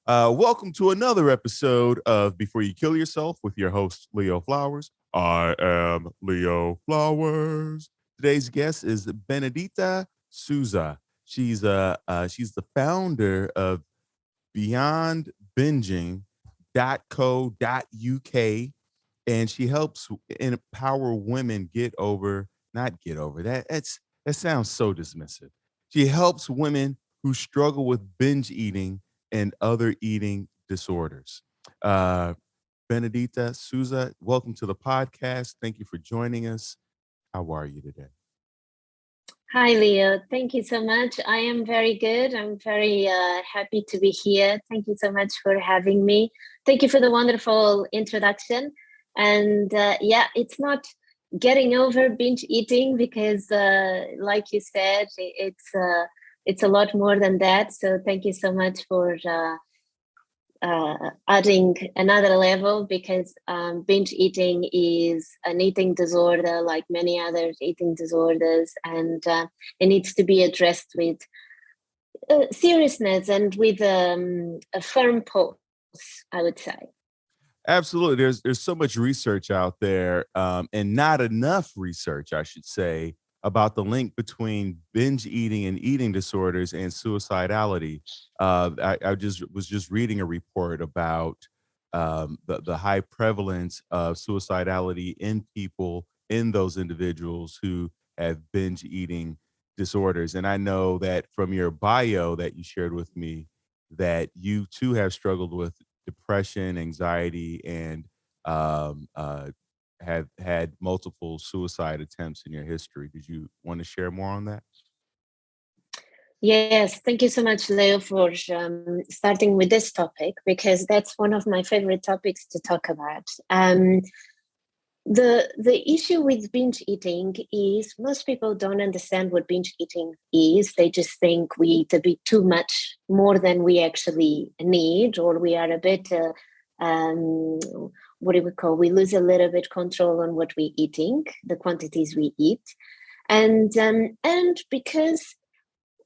Welcome to another episode of Before You Kill Yourself with your host, Leo Flowers. I am Leo Flowers. Today's guest is Benedita Souza. She's the founder of Beyond Binging .co.uk, and she helps empower women not get over that sounds so dismissive. She helps women who struggle with binge eating and other eating disorders. Uh, Benedita Souza, welcome to the podcast. Thank you for joining us. How are you today? Hi, Leo. Thank you so much. I am very good. I'm very happy to be here. Thank you so much for having me. Thank you for the wonderful introduction. And it's not getting over binge eating because, like you said, it's a lot more than that. So thank you so much for adding another level because binge eating is an eating disorder like many other eating disorders, and it needs to be addressed with seriousness and with a firm pulse, I would say. Absolutely. There's so much research out there, and not enough research, I should say, about the link between binge eating and eating disorders and suicidality. I was just reading a report about the high prevalence of suicidality in people, in those individuals who have binge eating disorders. And I know that from your bio that you shared with me, that you too have struggled with depression, anxiety, and have had multiple suicide attempts in your history. Did you want to share more on that? Yes, thank you so much, Leo, for starting with this topic because that's one of my favorite topics to talk about. The issue with binge eating is most people don't understand what binge eating is. They just think we eat a bit too much, more than we actually need, or we are a bit, what do we call? We lose a little bit control on what we're eating, the quantities we eat, and because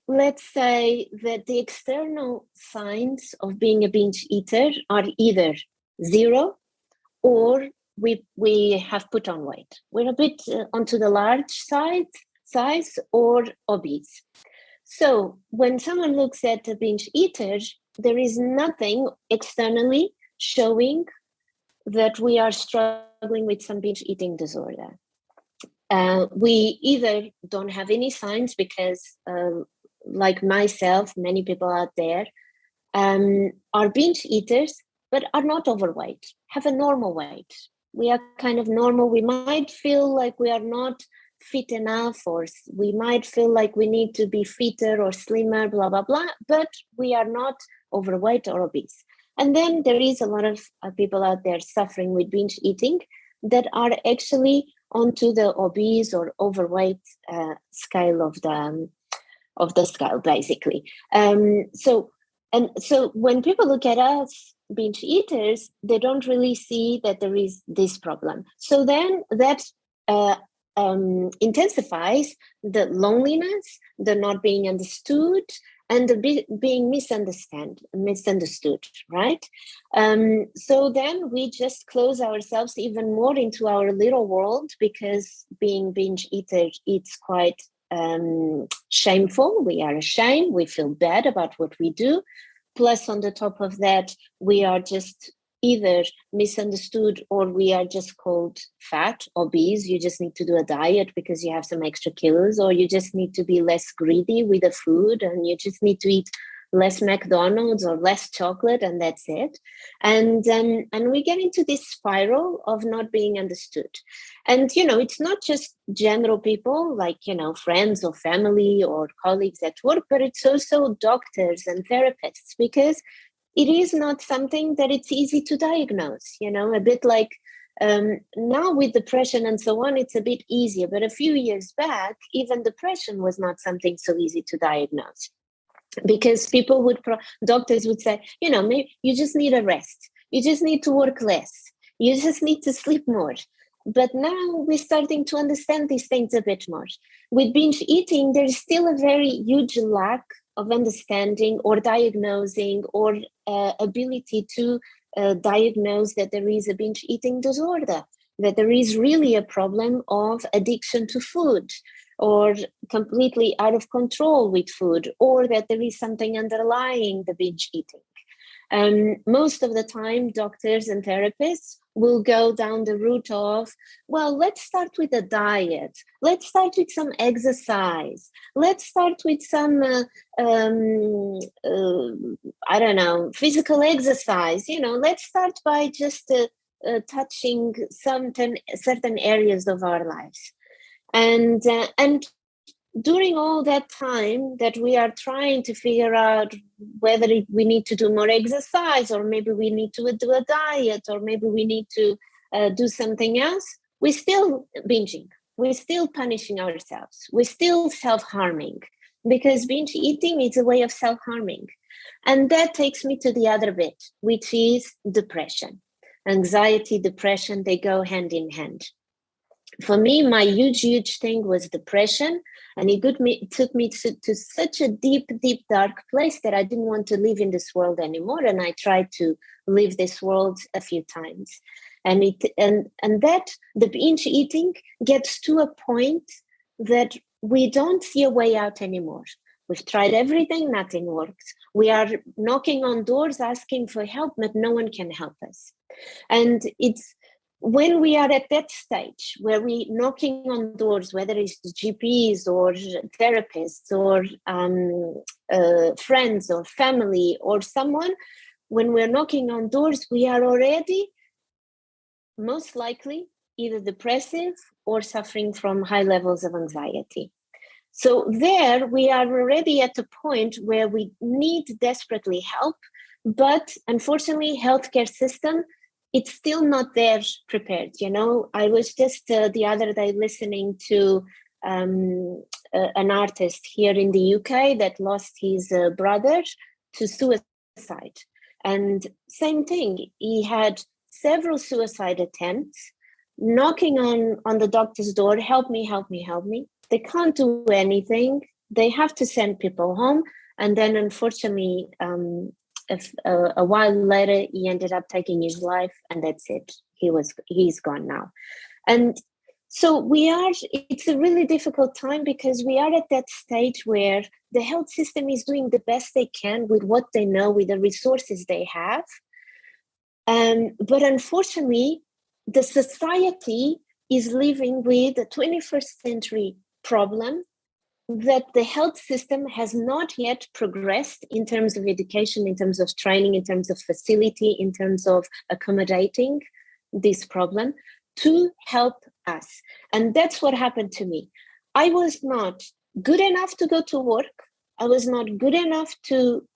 let's say that the external signs of being a binge eater are either zero or we have put on weight. We're a bit onto the large size or obese. So when someone looks at a binge eater, there is nothing externally showing that we are struggling with some binge eating disorder. We either don't have any signs because, like myself, many people out there are binge eaters, but are not overweight, have a normal weight. We are kind of normal. We might feel like we are not fit enough, or we might feel like we need to be fitter or slimmer, blah, blah, blah, but we are not overweight or obese. And then there is a lot of people out there suffering with binge eating that are actually onto the obese or overweight scale of the scale, basically. So when people look at us binge eaters, they don't really see that there is this problem. So then that intensifies the loneliness, the not being understood, and the being misunderstood, right? So then we just close ourselves even more into our little world because being binge eater, it's quite shameful. We are ashamed. We feel bad about what we do. Plus, on the top of that, we are just either misunderstood or we are just called fat, obese. You just need to do a diet because you have some extra kilos, or you just need to be less greedy with the food and you just need to eat less McDonald's or less chocolate, and that's it. And we get into this spiral of not being understood. And, it's not just general people like, friends or family or colleagues at work, but it's also doctors and therapists, because it is not something that it's easy to diagnose, a bit like now with depression and so on, it's a bit easier. But a few years back, even depression was not something so easy to diagnose. Because doctors would say, maybe you just need a rest. You just need to work less. You just need to sleep more. But now we're starting to understand these things a bit more. With binge eating, there is still a very huge lack of understanding or diagnosing or ability to diagnose that there is a binge eating disorder, that there is really a problem of addiction to food or completely out of control with food, or that there is something underlying the binge eating. Most of the time, doctors and therapists will go down the route of, well, let's start with a diet. Let's start with some exercise. Let's start with some, I don't know, physical exercise. Let's start by just touching certain areas of our lives. And during all that time that we are trying to figure out whether we need to do more exercise, or maybe we need to do a diet, or maybe we need to do something else, we're still binging. We're still punishing ourselves. We're still self-harming, because binge eating is a way of self-harming. And that takes me to the other bit, which is depression. Anxiety, depression, they go hand in hand. For me, my huge thing was depression, and it took me to such a deep, dark place that I didn't want to live in this world anymore. And I tried to leave this world a few times. And that the binge eating gets to a point that we don't see a way out anymore. We've tried everything, nothing works. We are knocking on doors asking for help, but no one can help us. And it's when we are at that stage where we're knocking on doors, whether it's GPs or therapists or friends or family or someone, when we're knocking on doors, we are already most likely either depressive or suffering from high levels of anxiety. So there we are already at a point where we need desperately help, but unfortunately, healthcare system, it's still not there prepared. I was just the other day listening to an artist here in the UK that lost his brother to suicide. And same thing, he had several suicide attempts, knocking on the doctor's door, help me. They can't do anything. They have to send people home. And then unfortunately, a while later, he ended up taking his life, and that's it. He's gone now. And so it's a really difficult time, because we are at that stage where the health system is doing the best they can with what they know, with the resources they have. But unfortunately, the society is living with a 21st century problem that the health system has not yet progressed in terms of education, in terms of training, in terms of facility, in terms of accommodating this problem to help us. And that's what happened to me. I was not good enough to go to work. I was not good enough to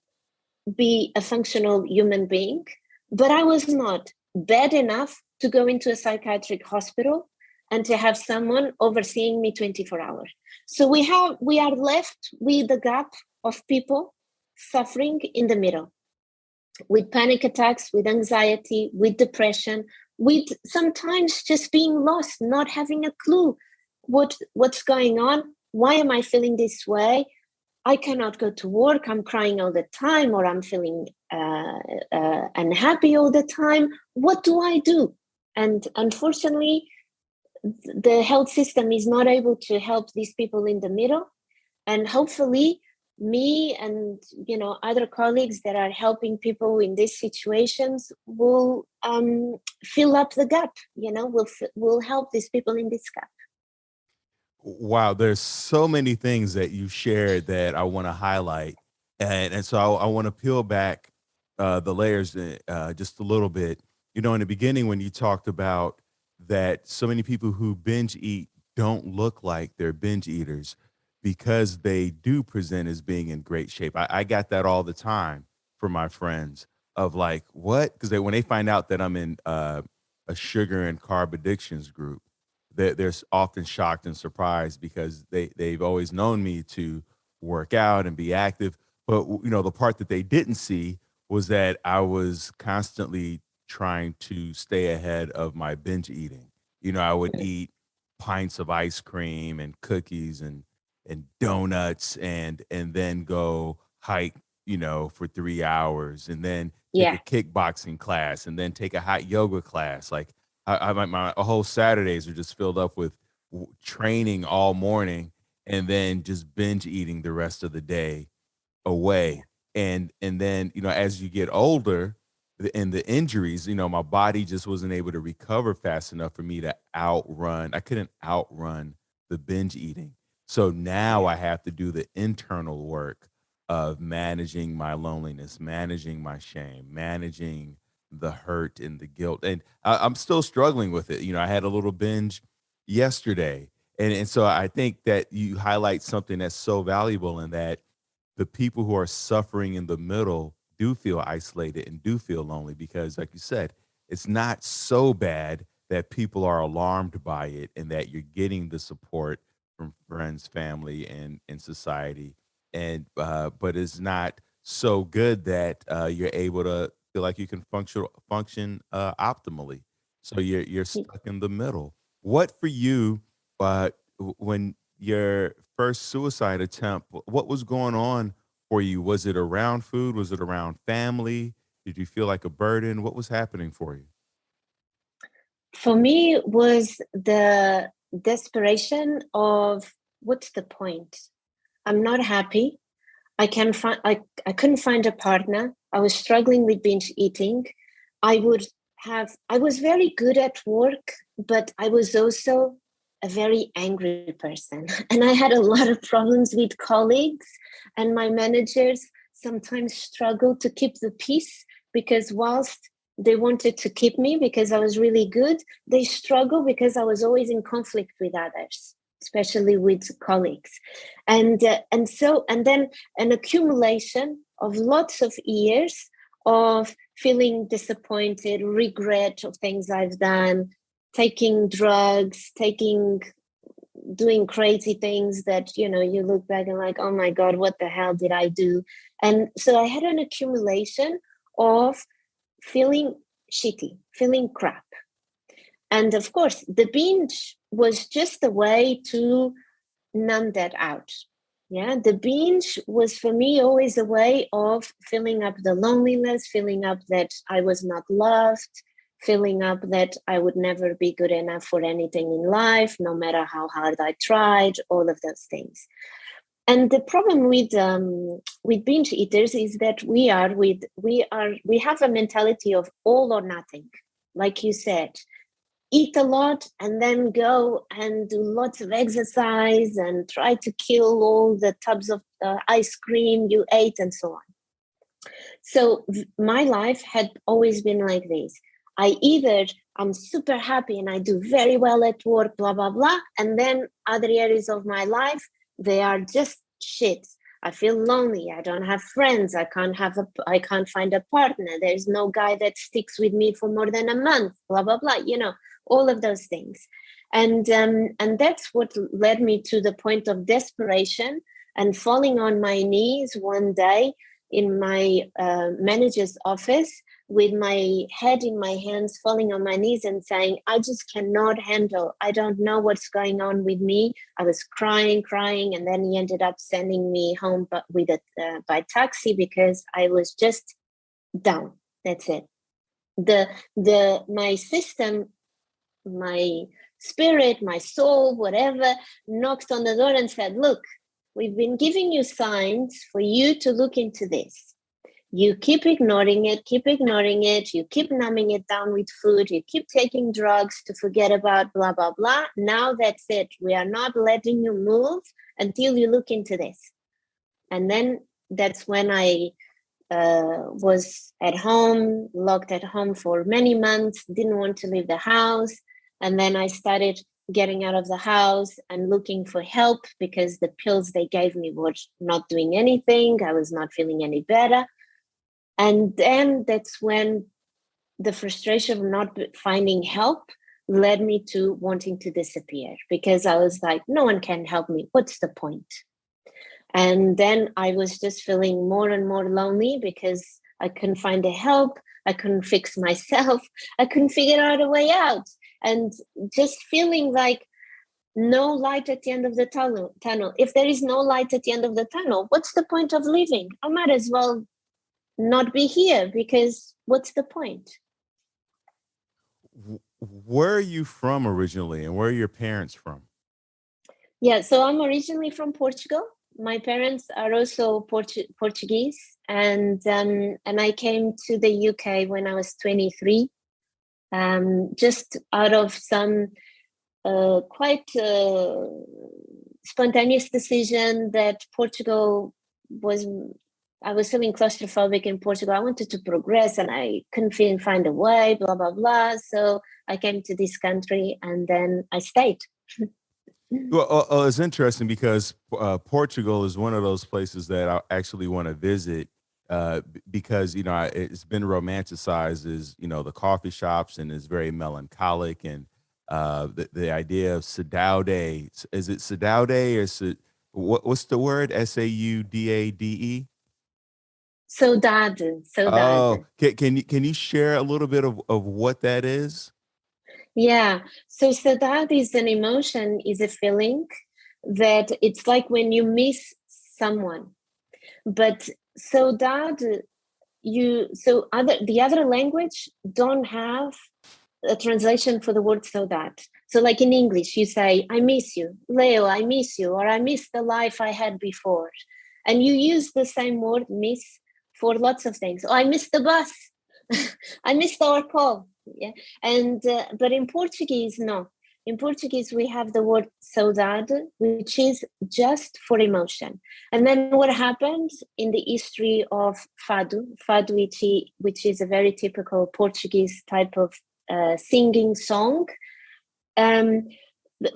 be a functional human being, but I was not bad enough to go into a psychiatric hospital and to have someone overseeing me 24 hours. So we are left with the gap of people suffering in the middle, with panic attacks, with anxiety, with depression, with sometimes just being lost, not having a clue what's going on. Why am I feeling this way? I cannot go to work. I'm crying all the time, or I'm feeling unhappy all the time. What do I do? And unfortunately, the health system is not able to help these people in the middle. And hopefully me and other colleagues that are helping people in these situations will fill up the gap. Will help these people in this gap. Wow, there's so many things that you shared that I want to highlight, and so I want to peel back the layers just a little bit. In the beginning when you talked about that, so many people who binge eat don't look like they're binge eaters because they do present as being in great shape. I got that all the time from my friends of like, what? Because when they find out that I'm in a sugar and carb addictions group, they're often shocked and surprised because they've always known me to work out and be active. But the part that they didn't see was that I was constantly trying to stay ahead of my binge eating. I would eat pints of ice cream and cookies and donuts and then go hike, for 3 hours, and then take a Yeah. kickboxing class, and then take a hot yoga class. Like my whole Saturdays are just filled up with training all morning, and then just binge eating the rest of the day Yeah. away. And then, as you get older, and the injuries, my body just wasn't able to recover fast enough for me to outrun. I couldn't outrun the binge eating. So now Yeah. I have to do the internal work of managing my loneliness, managing my shame, managing the hurt and the guilt. And I'm still struggling with it. I had a little binge yesterday. And so I think that you highlight something that's so valuable, in that the people who are suffering in the middle do feel isolated and do feel lonely, because, like you said, it's not so bad that people are alarmed by it, and that you're getting the support from friends, family, and society. And but it's not so good that you're able to feel like you can function optimally. So you're stuck in the middle. What for you, when your first suicide attempt, what was going on for you? Was it around food? Was it around family? Did you feel like a burden? What was happening for you? For me, it was the desperation of what's the point? I'm not happy. I couldn't find a partner. I was struggling with binge eating. I was very good at work, but I was also a very angry person. And I had a lot of problems with colleagues, and my managers sometimes struggled to keep the peace, because whilst they wanted to keep me because I was really good, they struggled because I was always in conflict with others, especially with colleagues. And then an accumulation of lots of years of feeling disappointed, regret of things I've done, taking drugs, doing crazy things that, you look back and like, oh my God, what the hell did I do? And so I had an accumulation of feeling shitty, feeling crap. And of course, the binge was just a way to numb that out. Yeah, the binge was for me always a way of filling up the loneliness, filling up that I was not loved, filling up that I would never be good enough for anything in life, no matter how hard I tried, all of those things. And the problem with binge eaters is that we have a mentality of all or nothing, like you said, eat a lot and then go and do lots of exercise and try to kill all the tubs of ice cream you ate and so on. So my life had always been like this. I'm super happy and I do very well at work, blah, blah, blah. And then other areas of my life, they are just shit. I feel lonely. I don't have friends. I can't find a partner. There's no guy that sticks with me for more than a month, blah, blah, blah. All of those things. And that's what led me to the point of desperation and falling on my knees one day in my manager's office with my head in my hands, falling on my knees and saying, I just cannot handle. I don't know what's going on with me. I was crying, and then he ended up sending me home by taxi because I was just down. That's it. My system, my spirit, my soul, whatever, knocked on the door and said, look, we've been giving you signs for you to look into this. You keep ignoring it, you keep numbing it down with food, you keep taking drugs to forget about blah, blah, blah. Now that's it. We are not letting you move until you look into this. And then that's when I was at home, locked at home for many months, didn't want to leave the house. And then I started getting out of the house and looking for help because the pills they gave me were not doing anything. I was not feeling any better. And then that's when the frustration of not finding help led me to wanting to disappear, because I was like, no one can help me. What's the point? And then I was just feeling more and more lonely because I couldn't find the help. I couldn't fix myself. I couldn't figure out a way out. And just feeling like no light at the end of the tunnel. If there is no light at the end of the tunnel, what's the point of living? I might as well not be here, because what's the point? Where are you from originally, and where are your parents from? Yeah, so I'm originally from Portugal. My parents are also Portuguese, and I came to the UK when I was 23, just out of some quite spontaneous decision that Portugal was. I was feeling claustrophobic in Portugal. I wanted to progress, and I couldn't find a way. Blah blah blah. So I came to this country, and then I stayed. Well, it's interesting because Portugal is one of those places that I actually want to visit because it's been romanticized as the coffee shops, and it's very melancholic, and the idea of Sadao Day. Is it Sadao Day, or what's the word? Saudade? Saudade, Oh, saudade. can you share a little bit of what that is? Yeah. So saudade is an emotion, is a feeling that it's like when you miss someone. But saudade, the other language don't have a translation for the word saudade. So like in English, you say, I miss you, Leo, I miss you, or I miss the life I had before. And you use the same word, miss, for lots of things. Oh, I miss the bus. I missed our call. Yeah. And but in Portuguese, no. In Portuguese, we have the word saudade, which is just for emotion. And then what happens in the history of fado, which is a very typical Portuguese type of singing song. Um,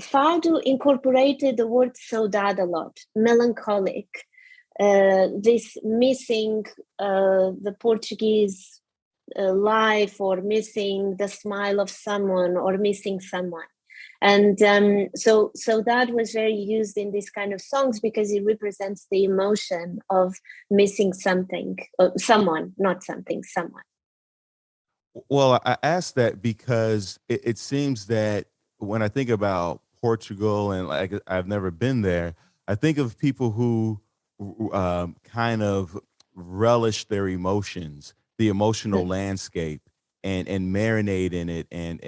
Fado incorporated the word saudade a lot, melancholic, this missing the Portuguese life, or missing the smile of someone, or missing someone. And so that was very used in this kind of songs because it represents the emotion of missing something, someone, not something, someone. Well, I asked that because it seems that when I think about Portugal, and like I've never been there, I think of people who kind of relish their emotions, the emotional landscape, and marinate in it, and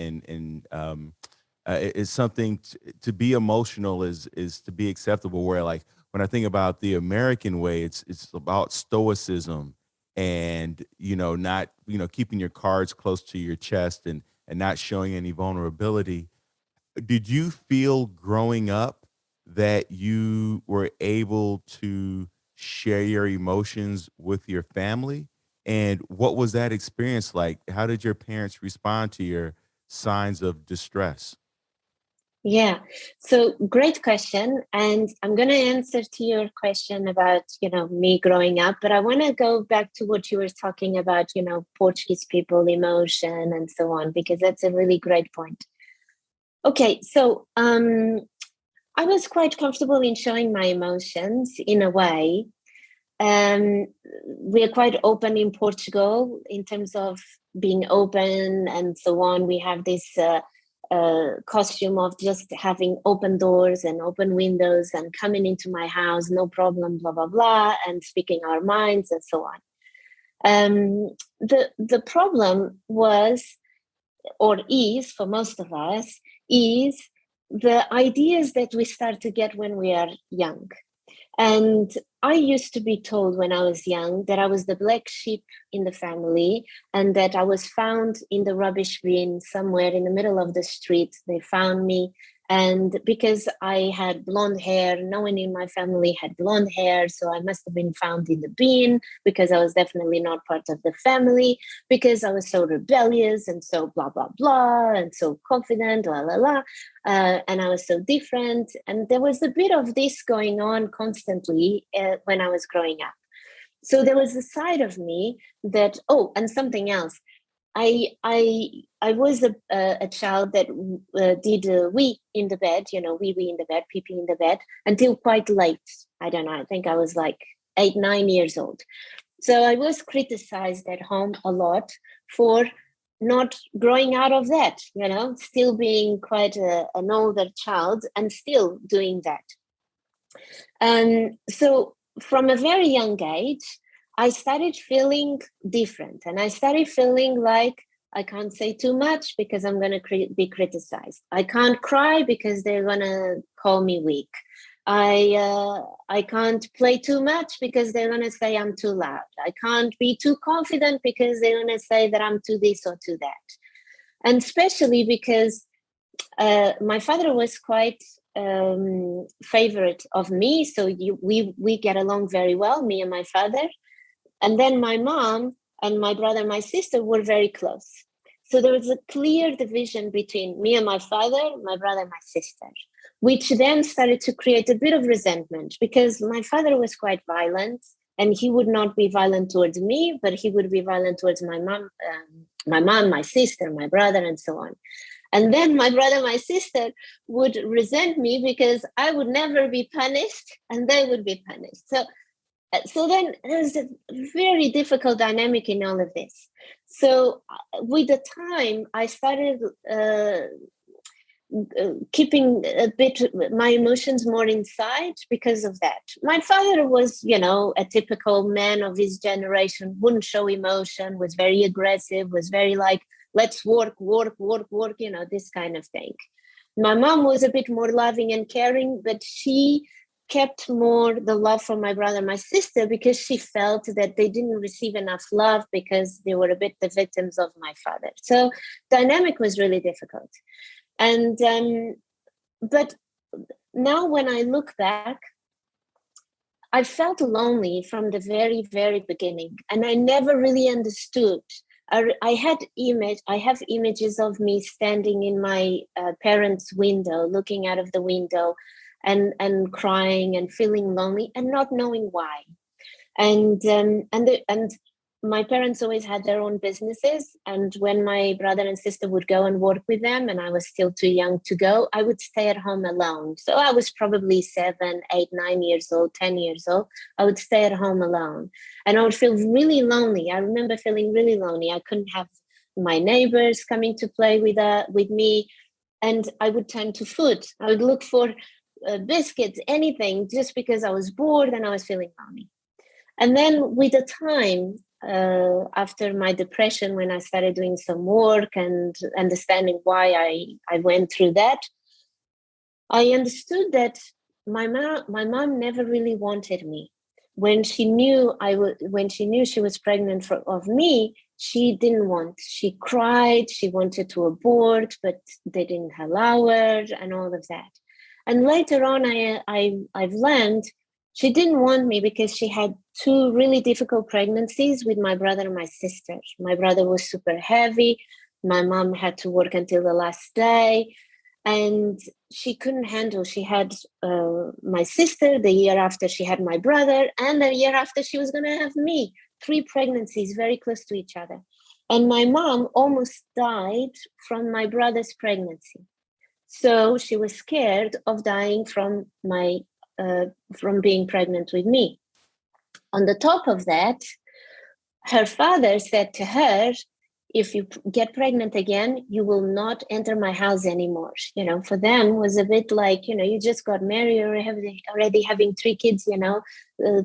it's something to be emotional is to be acceptable. Where like when I think about the American way, it's about stoicism, and not keeping your cards close to your chest, and not showing any vulnerability. Did you feel growing up that you were able to share your emotions with your family, and what was that experience like? How did your parents respond to your signs of distress? Yeah, so great question. And I'm going to answer to your question about, me growing up, but I want to go back to what you were talking about, Portuguese people, emotion, and so on, because that's a really great point. Okay, so I was quite comfortable in showing my emotions in a way. Um, we are quite open in Portugal in terms of being open and so on. We have this costume of just having open doors and open windows and coming into my house, no problem, blah, blah, blah, and speaking our minds and so on. The problem was, or is for most of us, is the ideas that we start to get when we are young. And I used to be told when I was young that I was the black sheep in the family, and that I was found in the rubbish bin somewhere in the middle of the street. They found me. And because I had blonde hair, no one in my family had blonde hair. So I must have been found in the bin because I was definitely not part of the family, because I was so rebellious and so blah, blah, blah, and so confident, la, la, la. And I was so different. And there was a bit of this going on constantly when I was growing up. So there was a side of me that, oh, and something else. I was a child that did wee in the bed, wee in the bed, pee pee in the bed until quite late. I don't know. I think I was like 8, 9 years old. So I was criticized at home a lot for not growing out of that, still being quite an older child and still doing that. So from a very young age, I started feeling different, and I started feeling like I can't say too much because I'm going to be criticized. I can't cry because they're going to call me weak. I can't play too much because they're going to say I'm too loud. I can't be too confident because they're going to say that I'm too this or too that. And especially because my father was quite favorite of me, so we get along very well, me and my father. And then my mom and my brother and my sister were very close. So there was a clear division between me and my father, my brother and my sister, which then started to create a bit of resentment because my father was quite violent, and he would not be violent towards me, but he would be violent towards my mom, my sister, my brother, and so on. And then my brother, my sister would resent me because I would never be punished and they would be punished. So then there's a very difficult dynamic in all of this. So with the time, I started keeping a bit my emotions more inside because of that. My father was, a typical man of his generation, wouldn't show emotion, was very aggressive, was very like, let's work, this kind of thing. My mom was a bit more loving and caring, but she kept more the love for my brother and my sister because she felt that they didn't receive enough love because they were a bit the victims of my father. So dynamic was really difficult. And but now when I look back, I felt lonely from the very, very beginning, and I never really understood. I have images of me standing in my parents' window, looking out of the window, and crying and feeling lonely and not knowing why. And my parents always had their own businesses, and when my brother and sister would go and work with them and I was still too young to go, I would stay at home alone. So I was probably 7, 8, 9 years old, 10 years old. I would stay at home alone and I would feel really lonely. I remember feeling really lonely. I couldn't have my neighbors coming to play with me, and I would turn to food. I would look for biscuits, anything, just because I was bored and I was feeling lonely. And then with the time, after my depression, when I started doing some work and understanding why I went through that, I understood that my mom never really wanted me. When she knew she was pregnant of me, she didn't want. She cried. She wanted to abort, but they didn't allow her, and all of that. And later on, I've learned she didn't want me because she had 2 really difficult pregnancies with my brother and my sister. My brother was super heavy. My mom had to work until the last day, and she couldn't handle. She had my sister the year after she had my brother, and the year after she was going to have me. 3 pregnancies very close to each other. And my mom almost died from my brother's pregnancy. So she was scared of dying from being pregnant with me. On the top of that, her father said to her, if you get pregnant again, you will not enter my house anymore. For them was a bit like, you just got married, or already having 3 kids,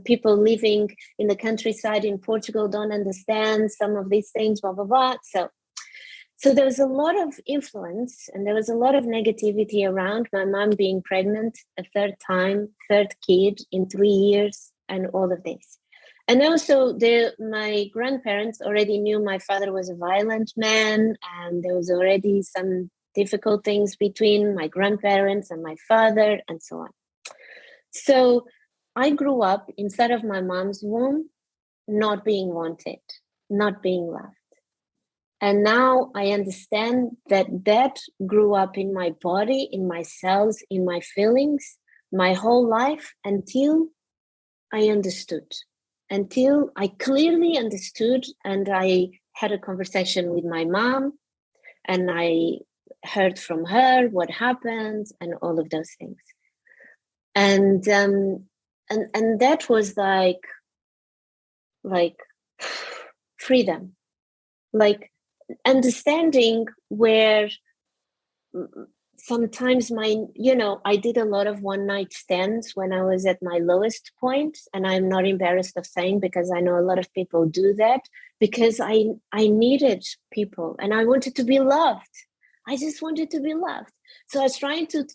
people living in the countryside in Portugal don't understand some of these things, blah, blah, blah. So there was a lot of influence and there was a lot of negativity around my mom being pregnant a 3rd time, 3rd kid in 3 years, and all of this. And also my grandparents already knew my father was a violent man, and there was already some difficult things between my grandparents and my father and so on. So I grew up inside of my mom's womb, not being wanted, not being loved. And now I understand that grew up in my body, in my cells, in my feelings, my whole life, until I understood, until I clearly understood, and I had a conversation with my mom, and I heard from her what happened and all of those things. And that was like freedom. Like, understanding where sometimes I did a lot of one night stands when I was at my lowest point, and I'm not embarrassed of saying, because I know a lot of people do that, because I needed people and I wanted to be loved. I just wanted to be loved. So I was trying to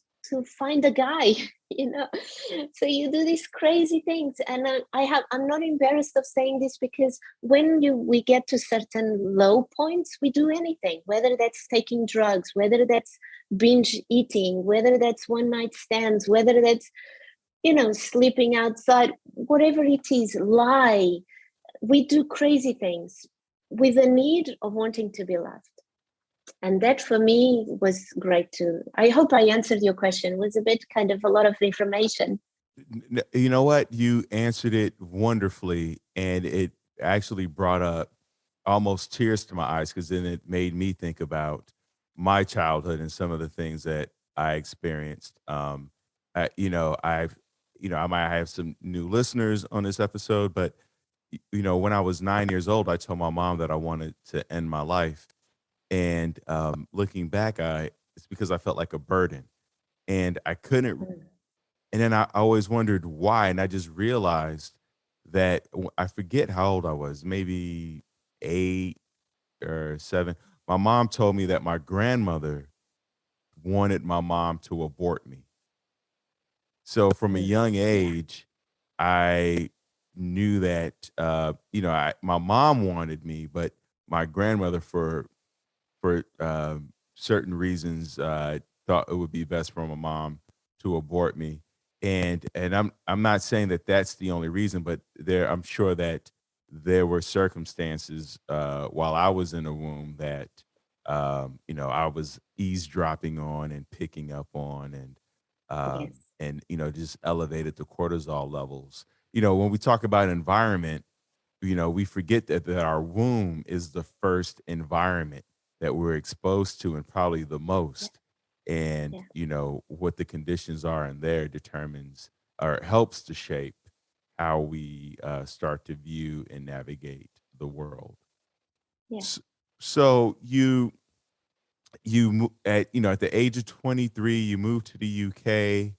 find a guy, so you do these crazy things. And I'm not embarrassed of saying this, because when we get to certain low points, we do anything, whether that's taking drugs, whether that's binge eating, whether that's one night stands, whether that's sleeping outside, whatever it is, lie. We do crazy things with the need of wanting to be loved. And that for me was great too. I hope I answered your question. It was a bit kind of a lot of information. You know what? You answered it wonderfully, and it actually brought up almost tears to my eyes, because then it made me think about my childhood and some of the things that I experienced. I might have some new listeners on this episode, but when I was 9 years old, I told my mom that I wanted to end my life, and looking back, it's because I felt like a burden, and I couldn't. Mm. And then I always wondered why, and I just realized that I forget how old I was, maybe 8 or 7. My mom told me that my grandmother wanted my mom to abort me. So from a young Yeah. age, I knew that my mom wanted me, but my grandmother, for certain reasons, thought it would be best for my mom to abort me. And I'm not saying that that's the only reason, but I'm sure that there were circumstances while I was in the womb that I was eavesdropping on and picking up on, Yes. and just elevated the cortisol levels. When we talk about environment, we forget that our womb is the first environment that we're exposed to, and probably the Yeah. most. And, Yeah. what the conditions are in there determines, or helps to shape, how we start to view and navigate the world. Yeah. S- So at the age of 23, you moved to the UK.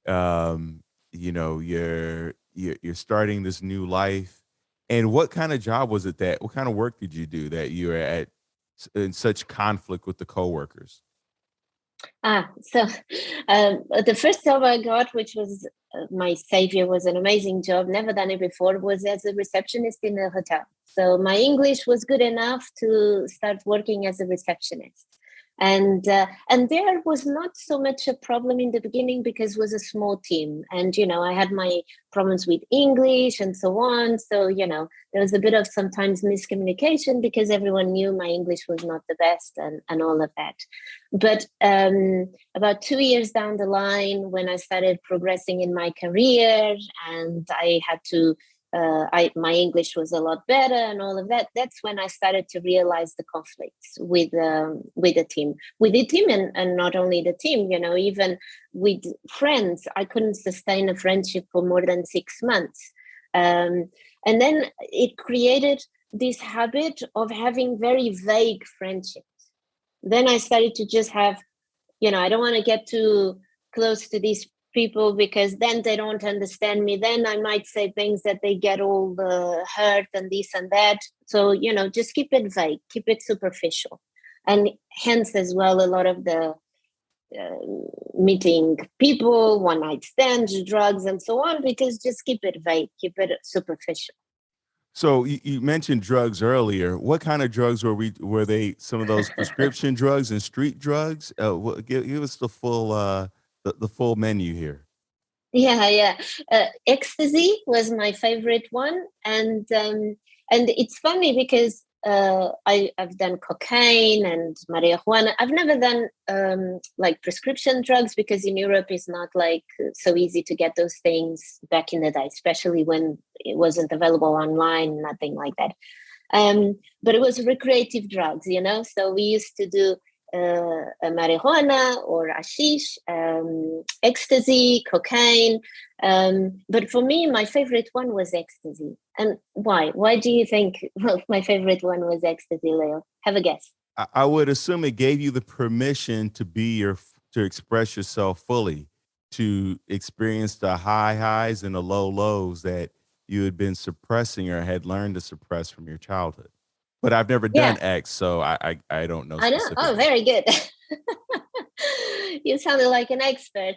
um you're starting this new life, and what kind of job was it, what kind of work did you do that you were in such conflict with the coworkers? So the first job I got, which was my savior, was an amazing job. Never done it before. Was as a receptionist in a hotel. So my English was good enough to start working as a receptionist. And there was not so much a problem in the beginning, because it was a small team, and I had my problems with English and so on. So there was a bit of sometimes miscommunication, because everyone knew my English was not the best, and all of that. But about 2 years down the line, when I started progressing in my career, and I had to, my English was a lot better, and all of that. That's when I started to realize the conflicts with the team, and not only the team. Even with friends, I couldn't sustain a friendship for more than 6 months, and then it created this habit of having very vague friendships. Then I started to just have, I don't want to get too close to these people, because then they don't understand me. Then I might say things that they get all hurt and this and that. So, just keep it vague, keep it superficial. And hence, as well, a lot of the meeting people, one night stands, drugs, and so on, because just keep it vague, keep it superficial. So you mentioned drugs earlier. What kind of drugs were they, some of those prescription drugs and street drugs? Give us the full menu here. Yeah, yeah. Ecstasy was my favorite one, and it's funny because I've done cocaine and marijuana. I've never done like prescription drugs, because in Europe it's not like so easy to get those things back in the day, especially when it wasn't available online, nothing like that. But it was recreative drugs, So we used to do a marijuana or hashish, ecstasy, cocaine. But for me, my favorite one was ecstasy. And why? Why do you think, well, my favorite one was ecstasy, Leo? Have a guess. I would assume it gave you the permission to to express yourself fully, to experience the high highs and the low lows that you had been suppressing or had learned to suppress from your childhood. But I've never done Yeah, X, so I don't know I know. Oh, specifically. very good. You sounded like an expert.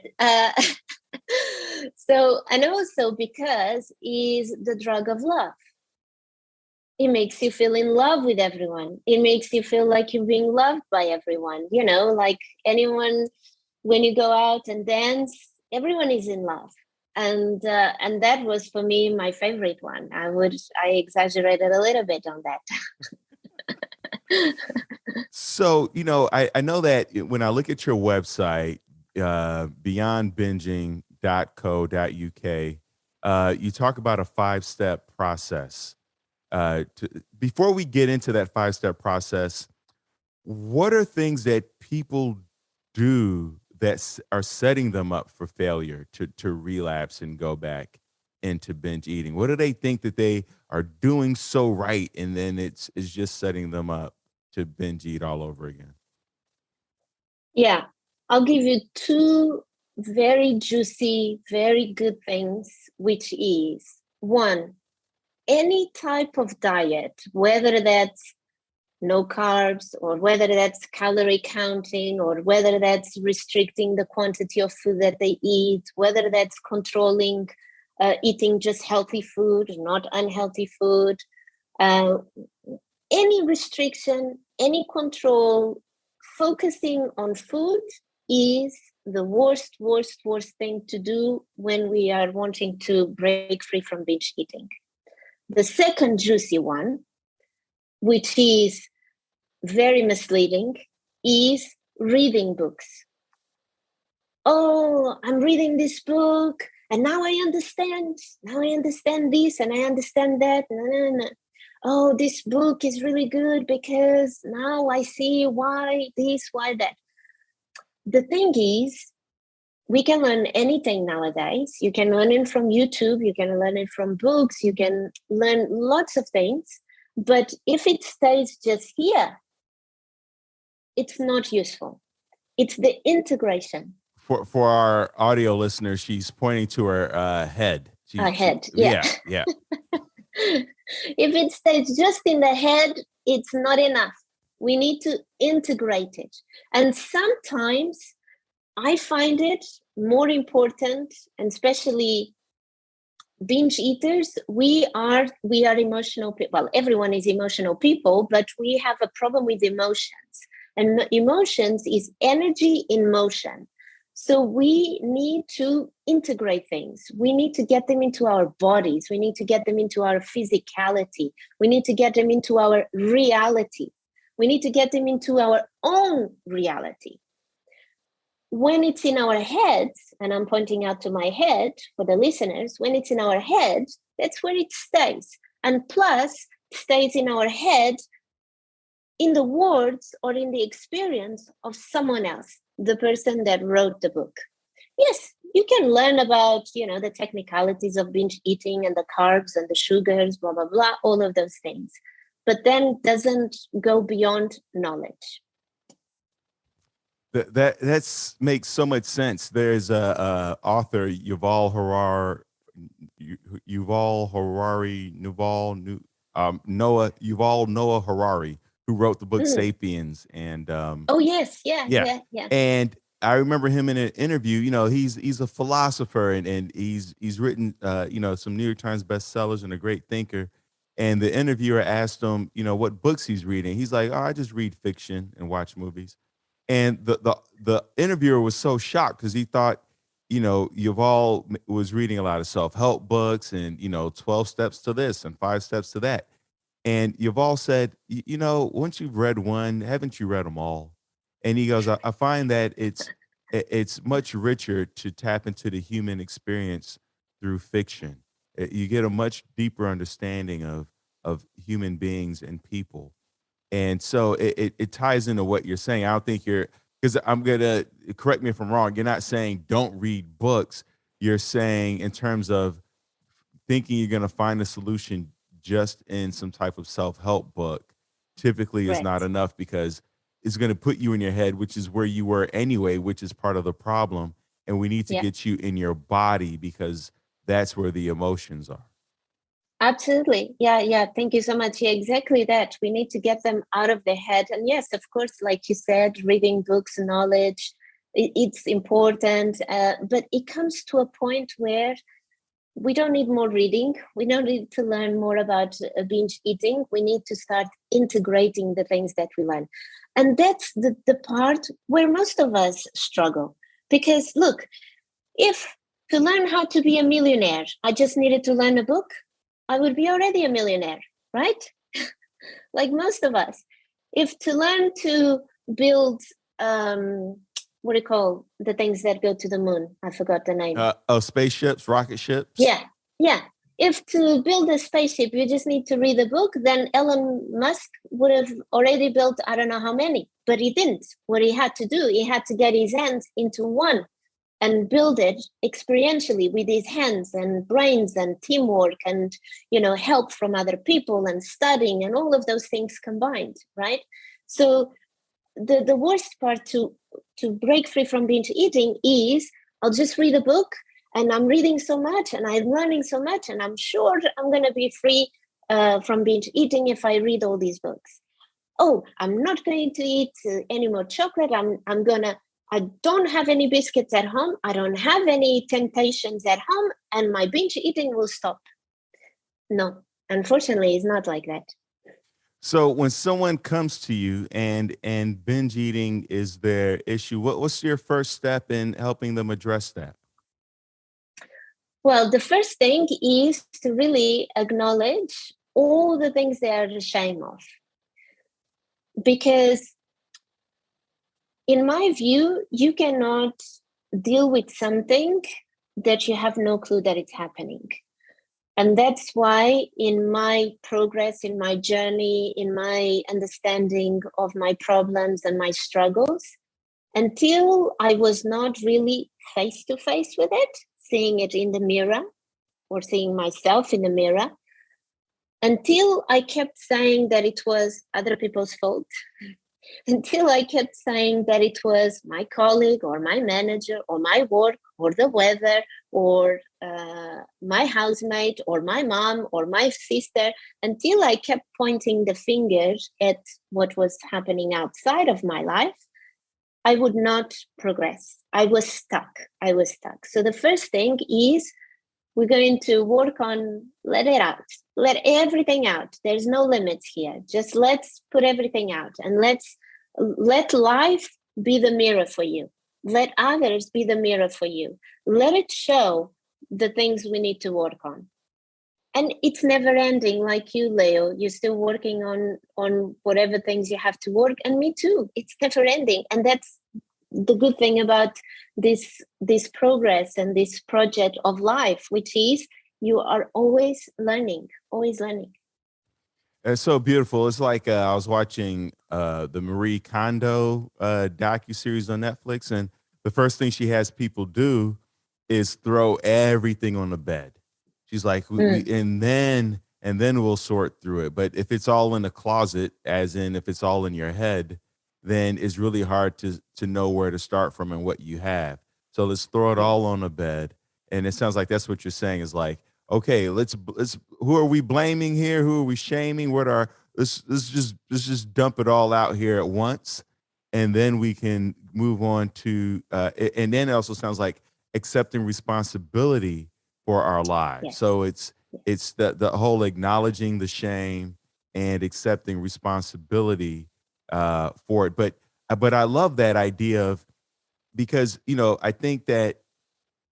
So, and also because is the drug of love. It makes you feel in love with everyone. It makes you feel like you're being loved by everyone. You know, like anyone, when you go out and dance, everyone is in love. And that was for me my favorite one. I exaggerated a little bit on that. So, I know that when I look at your website, beyondbinging.co.uk, you talk about a 5-step process. Before we get into that 5-step process, what are things that people do that are setting them up for failure to relapse and go back into binge eating? What do they think that they are doing so right, and then it's just setting them up to binge eat all over again? Yeah, I'll give you two very juicy, very good things, which is one, any type of diet, whether that's no carbs or whether that's calorie counting or whether that's restricting the quantity of food that they eat, whether that's controlling eating just healthy food, not unhealthy food, uh, any restriction, any control, focusing on food is the worst thing to do when we are wanting to break free from binge eating. The second juicy one, which is very misleading, is reading books. Oh, I'm reading this book and now I understand. Now I understand this and I understand that. No, no, no. Oh, this book is really good because now I see why this, why that. The thing is, we can learn anything nowadays. You can learn it from YouTube, you can learn it from books, you can learn lots of things. But if it stays just here, it's not useful. It's the integration For our audio listeners, she's pointing to her head. ahead. Yeah. Yeah, yeah. If it stays just in the head, it's not enough. We need to integrate it. And sometimes I find it more important, and especially binge eaters, we are emotional people. Well, everyone is emotional people, but we have a problem with emotions. And emotions is energy in motion. So we need to integrate things. We need to get them into our bodies. We need to get them into our physicality. We need to get them into our reality. We need to get them into our own reality. When it's in our heads, and I'm pointing out to my head for the listeners, when it's in our head, that's where it stays. And plus, stays in our head in the words or in the experience of someone else, the person that wrote the book. Yes, you can learn about, the technicalities of binge eating and the carbs and the sugars, blah, blah, blah, all of those things. But then doesn't go beyond knowledge. That's makes so much sense. There's a author Yuval Noah Harari, who wrote the book Mm. *Sapiens*, and Oh, yes. Yeah, yeah, yeah, yeah. and I remember him in an interview. He's a philosopher, and he's written some New York Times bestsellers and a great thinker. And the interviewer asked him, what books he's reading. He's like, "Oh, I just read fiction and watch movies." And the interviewer was so shocked because he thought, Yuval was reading a lot of self-help books and, 12 steps to this and 5 steps to that. And Yuval said, once you've read one, haven't you read them all? And he goes, I find that it's much richer to tap into the human experience through fiction. You get a much deeper understanding of human beings and people. And so it ties into what you're saying. I don't think you're, because I'm gonna, correct me if I'm wrong. You're not saying don't read books. You're saying in terms of thinking you're going to find a solution just in some type of self-help book typically is not Correct. enough, because it's going to put you in your head, which is where you were anyway, which is part of the problem. And we need to Yeah. get you in your body, because that's where the emotions are. Absolutely. Yeah, yeah. Thank you so much. Yeah, exactly that. We need to get them out of their head. And yes, of course, like you said, reading books, knowledge, it's important. But it comes to a point where we don't need more reading. We don't need to learn more about binge eating. We need to start integrating the things that we learn. And that's the part where most of us struggle. Because look, if to learn how to be a millionaire, I just needed to learn a book, I would be already a millionaire, right? Like most of us. If to learn to build, what do you call the things that go to the moon? I forgot the name. Spaceships, rocket ships. Yeah, yeah. If to build a spaceship, you just need to read a book, then Elon Musk would have already built, I don't know how many, but he didn't. What he had to do, he had to get his hands into one and build it experientially with his hands and brains and teamwork and help from other people and studying and all of those things combined, right? So the worst part to break free from binge eating is I'll just read a book and I'm reading so much and I'm learning so much and I'm sure I'm going to be free from binge eating if I read all these books. Oh, I'm not going to eat any more chocolate. I don't have any biscuits at home. I don't have any temptations at home, and my binge eating will stop. No, unfortunately, it's not like that. So when someone comes to you and binge eating is their issue, what's your first step in helping them address that? Well, the first thing is to really acknowledge all the things they are ashamed of. Because, in my view, you cannot deal with something that you have no clue that it's happening. And that's why in my progress, in my journey, in my understanding of my problems and my struggles, until I was not really face to face with it, seeing it in the mirror or seeing myself in the mirror, until I kept saying that it was other people's fault, until I kept saying that it was my colleague or my manager or my work or the weather or my housemate or my mom or my sister, until I kept pointing the finger at what was happening outside of my life, I would not progress. I was stuck. I was stuck. So the first thing is we're going to work on let it out. Let everything out. There's no limits here. Just let's put everything out and let life be the mirror for you. Let others be the mirror for you. Let it show the things we need to work on. And it's never ending, like you, Leo. You're still working on whatever things you have to work, and me too. It's never ending, and that's the good thing about this progress and this project of life, which is you are always learning, always learning. It's so beautiful. It's like I was watching the Marie Kondo docu series on Netflix, and the first thing she has people do is throw everything on the bed. She's like, we Mm, and then we'll sort through it. But if it's all in the closet, as in if it's all in your head, then it's really hard to know where to start from and what you have. So let's throw it yes, all on the bed. And it sounds like that's what you're saying is like, okay, let's who are we blaming here? Who are we shaming? What are let's just dump it all out here at once, and then we can move on to and then it also sounds like accepting responsibility for our lives. yes, So it's yes, it's the whole acknowledging the shame and accepting responsibility for it. But I love that idea of, because I think that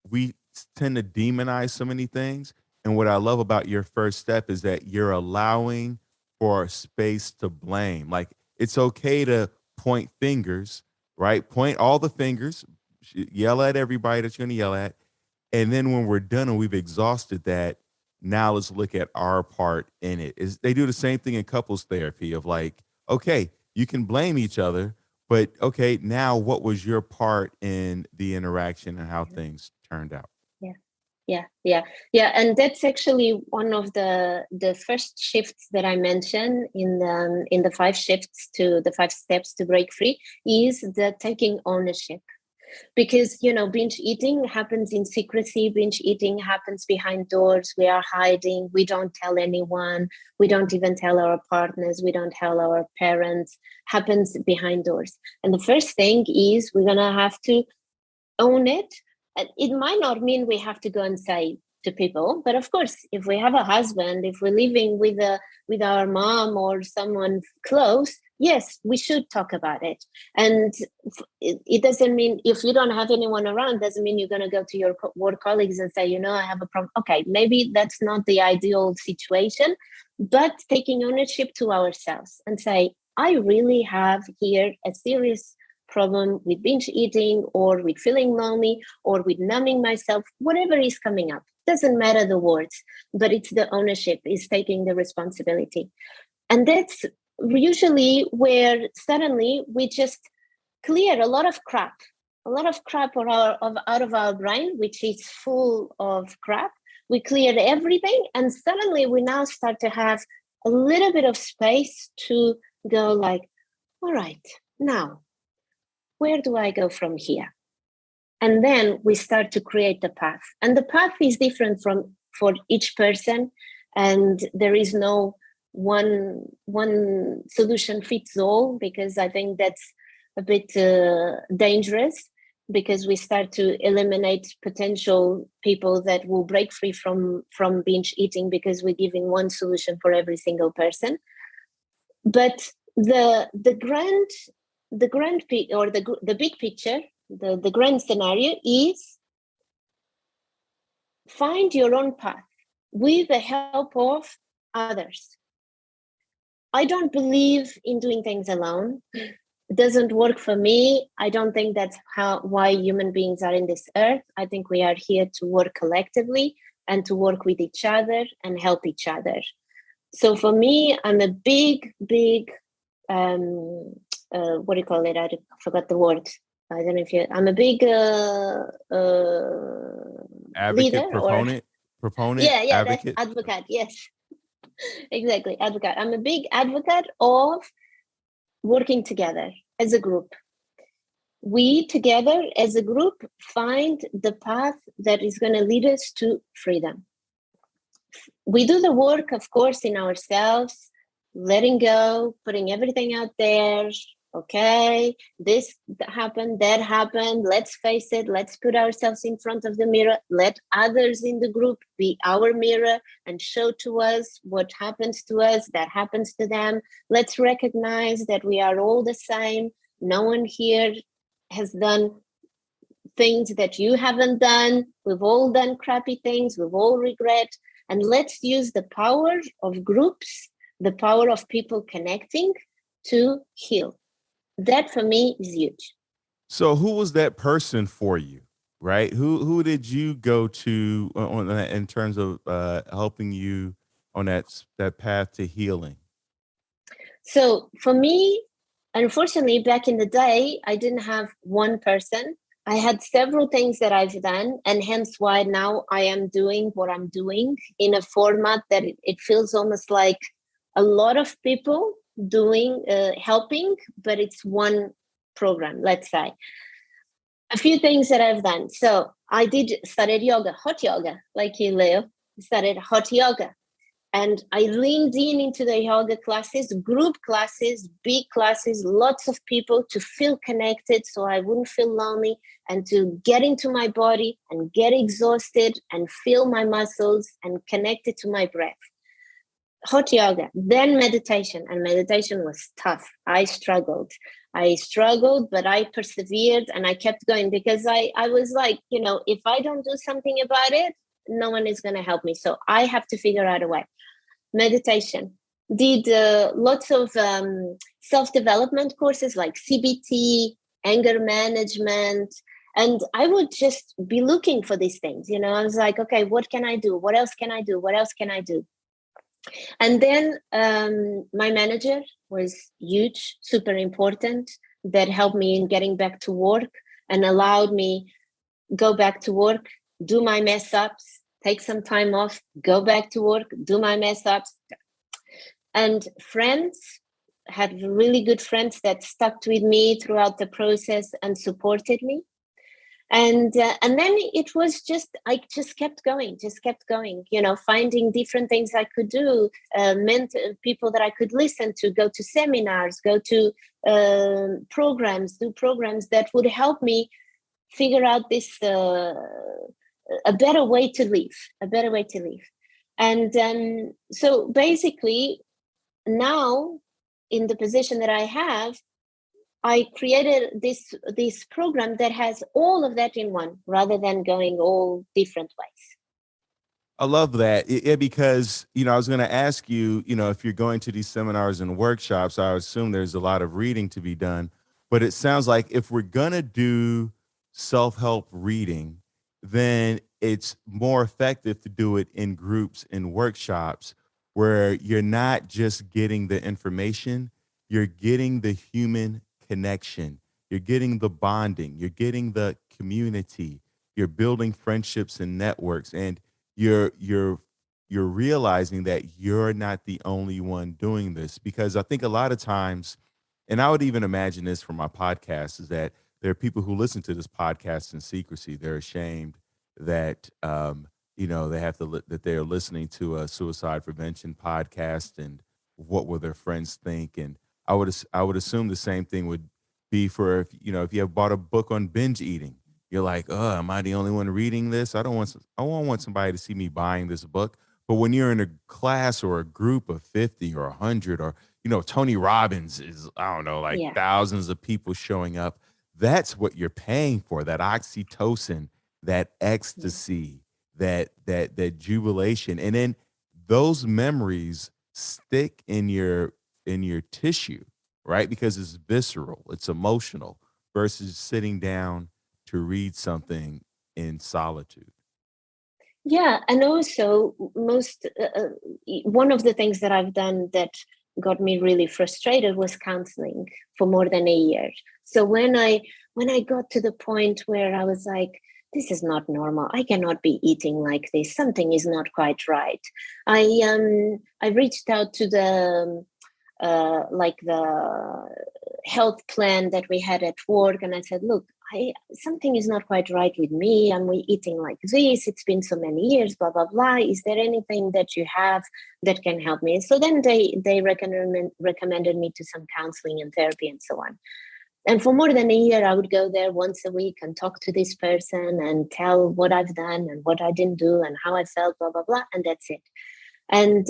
we tend to demonize so many things. And what I love about your first step is that you're allowing for space to blame. Like, it's okay to point fingers, right? Point all the fingers, yell at everybody that you're going to yell at. And then when we're done and we've exhausted that, now let's look at our part in it. Is they do the same thing in couples therapy of like, okay, you can blame each other, but okay, now what was your part in the interaction and how yeah, things turned out? yeah. Yeah, and that's actually one of the first shifts that I mentioned in the 5 shifts to the 5 steps to break free, is the taking ownership. Because binge eating happens in secrecy. Binge eating happens behind doors. We are hiding. We don't tell anyone. We don't even tell our partners. We don't tell our parents. Happens behind doors. And the first thing is, we're gonna have to own it. And it might not mean we have to go and say to people, but of course, if we have a husband, if we're living with our mom or someone close, yes, we should talk about it. And it doesn't mean, if you don't have anyone around, doesn't mean you're going to go to your work colleagues and say, I have a problem. Okay, maybe that's not the ideal situation, but taking ownership to ourselves and say, I really have here a serious problem with binge eating, or with feeling lonely, or with numbing myself, whatever is coming up. Doesn't matter the words, but it's the ownership, is taking the responsibility. And that's usually where suddenly we just clear a lot of crap out of our brain, which is full of crap. We cleared everything, and suddenly we now start to have a little bit of space to go like, all right, now, where do I go from here? And then we start to create the path. And the path is different for each person. And there is no one solution fits all, because I think that's a bit dangerous, because we start to eliminate potential people that will break free from binge eating, because we're giving one solution for every single person. But the big picture, the grand scenario is, find your own path with the help of others. I don't believe in doing things alone. It doesn't work for me. I don't think that's why human beings are in this earth. I think we are here to work collectively and to work with each other and help each other. So for me, I'm a big what do you call it? I forgot the word. I don't know if I'm a big leader, Advocate, or proponent, that's advocate. advocate. Yes, exactly, advocate. I'm a big advocate of working together as a group. We together as a group find the path that is going to lead us to freedom. We do the work, of course, in ourselves, letting go, putting everything out there. Okay, this happened, that happened. Let's face it. Let's put ourselves in front of the mirror. Let others in the group be our mirror and show to us what happens to us, that happens to them. Let's recognize that we are all the same. No one here has done things that you haven't done. We've all done crappy things. We've all regret. And let's use the power of groups, the power of people connecting to heal. That for me is huge. So who was that person for you, right? Who did you go to on that, in terms of helping you on that path to healing? So for me, unfortunately, back in the day, I didn't have one person. I had several things that I've done, and hence why now I am doing what I'm doing in a format that it feels almost like a lot of people doing, helping, but it's one program, let's say. A few things that I've done. So I started yoga, hot yoga, like you, Leo. Started hot yoga. And I leaned into the yoga classes, group classes, big classes, lots of people, to feel connected so I wouldn't feel lonely, and to get into my body and get exhausted and feel my muscles and connect it to my breath. Hot yoga, then meditation. And meditation was tough. I struggled, but I persevered and I kept going, because I was like, if I don't do something about it, no one is going to help me. So I have to figure out a way. Meditation. Did lots of self-development courses like CBT, anger management. And I would just be looking for these things. I was like, okay, what can I do? What else can I do? What else can I do? And then my manager was huge, super important, that helped me in getting back to work and allowed me go back to work do my mess ups, take some time off, go back to work, do my mess ups. And friends, had really good friends that stuck with me throughout the process and supported me. And then it was just, I just kept going, finding different things I could do, people that I could listen to, go to seminars, go to programs, do programs that would help me figure out this a better way to live. And so basically now, in the position that I have, I created this program that has all of that in one, rather than going all different ways. I love that. Because, I was going to ask you, if you're going to these seminars and workshops, I assume there's a lot of reading to be done. But it sounds like if we're going to do self-help reading, then it's more effective to do it in groups and workshops where you're not just getting the information, you're getting the human connection, you're getting the bonding, you're getting the community, you're building friendships and networks. And you're you're realizing that you're not the only one doing this, because I think a lot of times, and I would even imagine this from my podcast, is that there are people who listen to this podcast in secrecy. They're ashamed that they have to that they are listening to a suicide prevention podcast, and what will their friends think. And I would assume the same thing would be for, if you have bought a book on binge eating. You're like, oh, am I the only one reading this? I won't want somebody to see me buying this book. But when you're in a class or a group of 50 or 100, or, Tony Robbins is, I don't know, like Yeah. thousands of people showing up, that's what you're paying for, that oxytocin, that ecstasy, that jubilation. And then those memories stick in your tissue, right? Because it's visceral, it's emotional, versus sitting down to read something in solitude. Yeah, and also one of the things that I've done that got me really frustrated was counseling for more than a year. So when I got to the point where I was like, this is not normal, I cannot be eating like this, something is not quite right. I reached out to the health plan that we had at work, and I said, look, something is not quite right with me. I'm eating like this. It's been so many years, blah, blah, blah. Is there anything that you have that can help me? So then they recommended me to some counseling and therapy and so on. And for more than a year, I would go there once a week and talk to this person and tell what I've done and what I didn't do and how I felt, blah, blah, blah. And that's it. And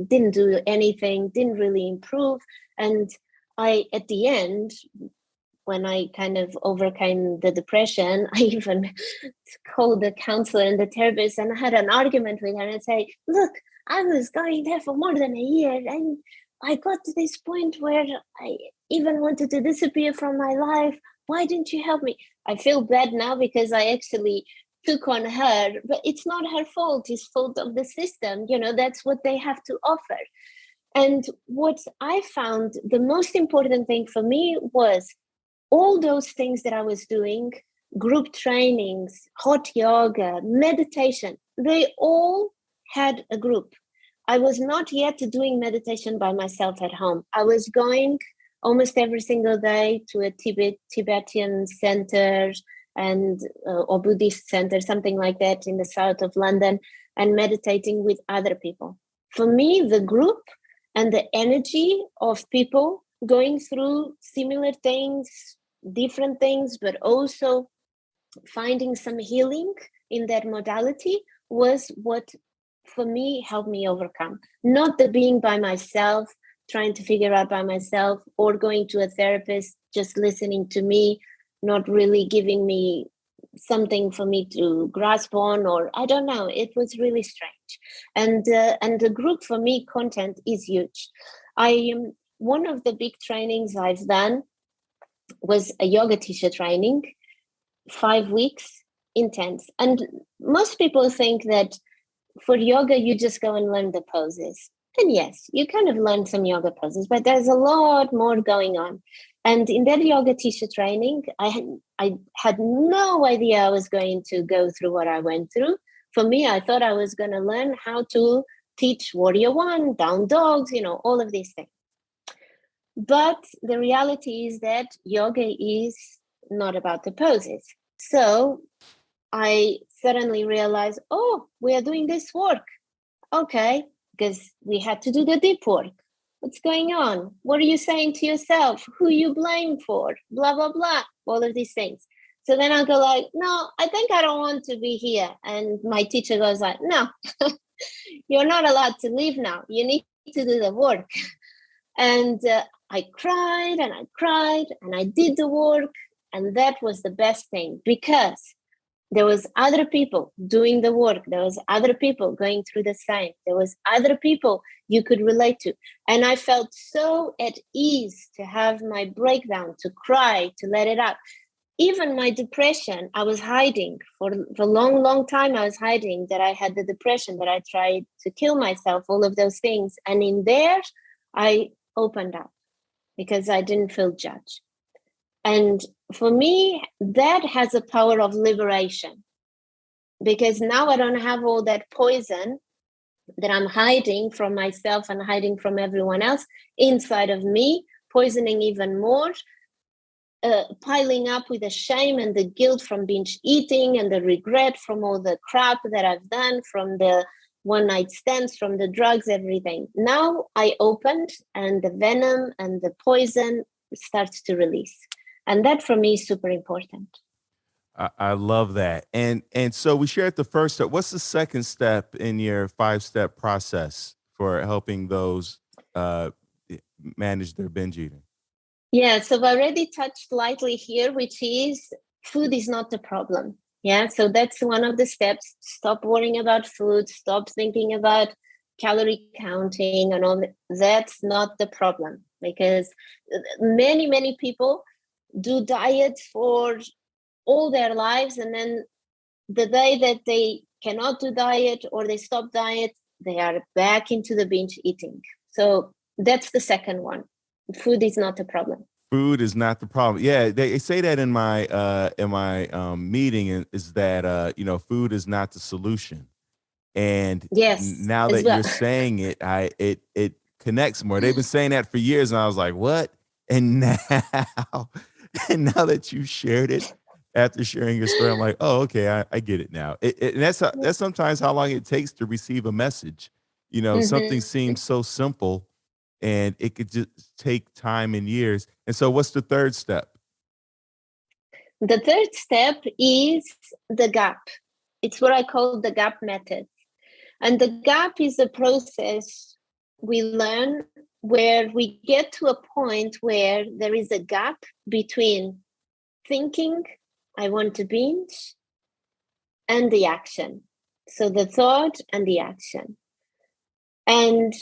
didn't do anything, didn't really improve. And at the end, when I kind of overcame the depression, I even called the counselor and the therapist and I had an argument with her and say, look, I was going there for more than a year and I got to this point where I even wanted to disappear from my life. Why didn't you help me? I feel bad now because I actually took on her, but it's not her fault. It's fault of the system. That's what they have to offer. And what I found the most important thing for me was all those things that I was doing, group trainings, hot yoga, meditation, they all had a group. I was not yet doing meditation by myself at home. I was going almost every single day to a Tibetan center and or Buddhist center, something like that in the south of London, and meditating with other people. For me, the group and the energy of people going through similar things, different things, but also finding some healing in that modality was what, for me, helped me overcome. Not the being by myself, trying to figure out by myself, or going to a therapist, just listening to me, not really giving me something for me to grasp on, or I don't know. It was really strange. And the group, for me, content is huge. One of the big trainings I've done was a yoga teacher training, 5 weeks, intense. And most people think that for yoga, you just go and learn the poses. And yes, you kind of learn some yoga poses, but there's a lot more going on. And in that yoga teacher training, I had no idea I was going to go through what I went through. For me, I thought I was going to learn how to teach Warrior One, down dogs, all of these things. But the reality is that yoga is not about the poses. So I suddenly realized, oh, we are doing this work. Okay, because we had to do the deep work. What's going on? What are you saying to yourself? Who you blame for? Blah, blah, blah. All of these things. So then I go like, no, I think I don't want to be here. And my teacher goes like, no, you're not allowed to leave now. You need to do the work. And I cried and I cried and I did the work. And that was the best thing because there was other people doing the work. There was other people going through the same. There was other people you could relate to. And I felt so at ease to have my breakdown, to cry, to let it out. Even my depression, I was hiding for a long, long time. I was hiding that I had the depression, that I tried to kill myself, all of those things. And in there, I opened up because I didn't feel judged. And for me, that has a power of liberation because now I don't have all that poison that I'm hiding from myself and hiding from everyone else inside of me, poisoning even more, piling up with the shame and the guilt from binge eating and the regret from all the crap that I've done, from the one night stands, from the drugs, everything. Now I opened and the venom and the poison starts to release. And that for me is super important. I love that. And so we shared the first step. What's the second step in your 5-step process for helping those uh, manage their binge eating? Yeah, so I've already touched lightly here, which is food is not the problem. Yeah, so that's one of the steps. Stop worrying about food, stop thinking about calorie counting and all that. That's not the problem because many, many people do diets for all their lives. And then the day that they cannot do diet or they stop diet, they are back into the binge eating. So that's the second one. Food is not a problem. Food is not the problem. Yeah, they say that in my meeting is that food is not the solution. And Yes, now as that well. you're saying it, it connects more. They've been saying that for years, and I was like, what? And now, and now that you shared it after sharing your story, I'm like, oh, okay, I get it now. And that's sometimes how long it takes to receive a message. Something Mhm. seems so simple, and it could just take time and years. And so, what's the third step? The third step is the gap. It's what I call the gap method. And the gap is a process we learn where we get to a point where there is a gap between thinking, I want to binge, and the action. So the thought and the action. And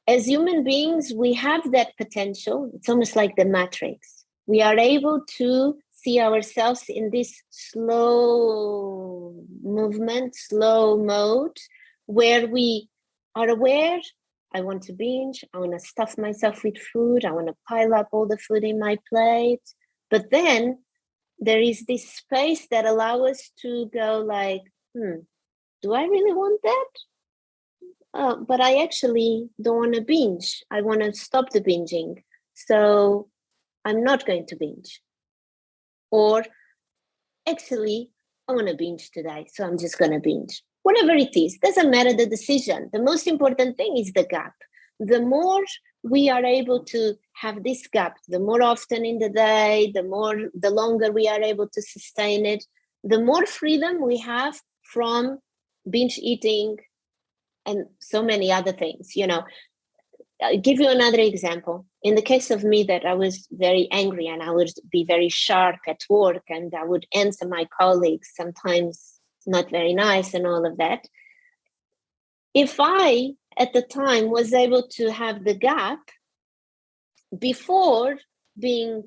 as human beings, we have that potential. It's almost like the matrix. We are able to see ourselves in this slow movement, slow mode, where we are aware, I want to binge, I want to stuff myself with food, I want to pile up all the food in my plate. But then there is this space that allows us to go like, do I really want that? But I actually don't want to binge. I want to stop the binging. So I'm not going to binge. Or actually, I want to binge today. So I'm just going to binge. Whatever it is, doesn't matter the decision. The most important thing is the gap. The more we are able to have this gap, the more often in the day, the longer we are able to sustain it, the more freedom we have from binge eating, and so many other things. I'll give you another example. In the case of me, that I was very angry and I would be very sharp at work and I would answer my colleagues, sometimes not very nice and all of that. If I, at the time, was able to have the gap before being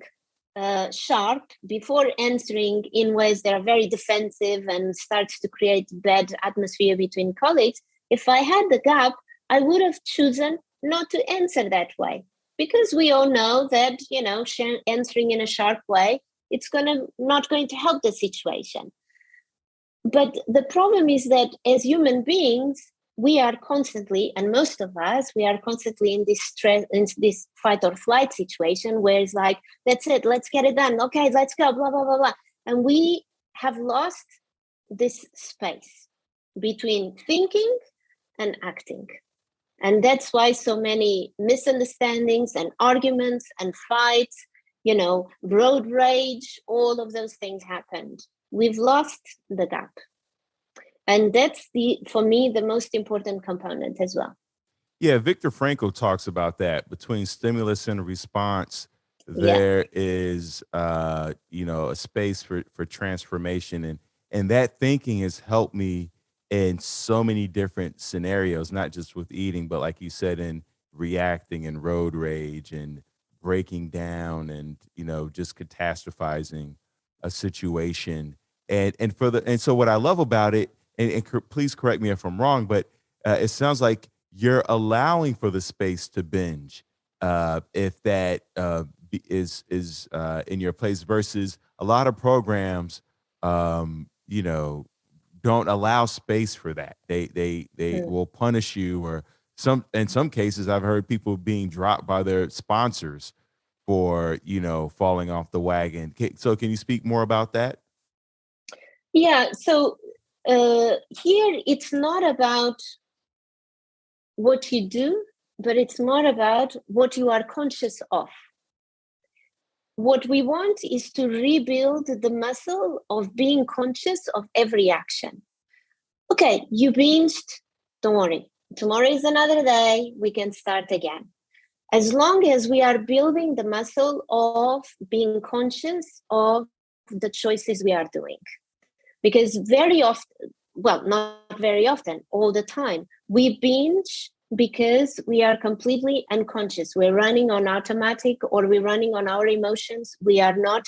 sharp, before answering in ways that are very defensive and starts to create bad atmosphere between colleagues, if I had the gap, I would have chosen not to answer that way, because we all know that, answering in a sharp way, it's not going to help the situation. But the problem is that as human beings, we are constantly, and most of us, we are constantly in this stress, in this fight or flight situation where it's like, that's it, let's get it done. Okay, let's go, blah, blah, blah, blah. And we have lost this space between thinking and acting. And that's why so many misunderstandings and arguments and fights, road rage, all of those things happened. We've lost the gap. And that's for me, the most important component as well. Yeah, Viktor Frankl talks about that. Between stimulus and response, Yeah. there is a space for transformation, and that thinking has helped me in so many different scenarios, not just with eating, but like you said, in reacting and road rage and breaking down and just catastrophizing a situation. And so what I love about it, and please correct me if I'm wrong, but it sounds like you're allowing for the space to binge, if that is in your place, versus a lot of programs, don't allow space for that. They Mm. will punish you, or in some cases I've heard people being dropped by their sponsors for falling off the wagon. So can you speak more about that? Yeah. So here it's not about what you do, but it's more about what you are conscious of. What we want is to rebuild the muscle of being conscious of every action. Okay, you binged, don't worry. Tomorrow is another day, we can start again. As long as we are building the muscle of being conscious of the choices we are doing. Because very often, well, not very often, all the time, we binge because we are completely unconscious. We're running on automatic, or we're running on our emotions. We are not,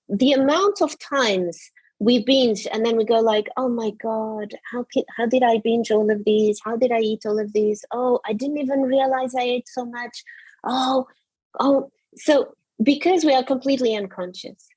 the amount of times we binge and then we go like, oh my God, how did I binge all of these? How did I eat all of these? Oh, I didn't even realize I ate so much. Oh. So because we are completely unconscious.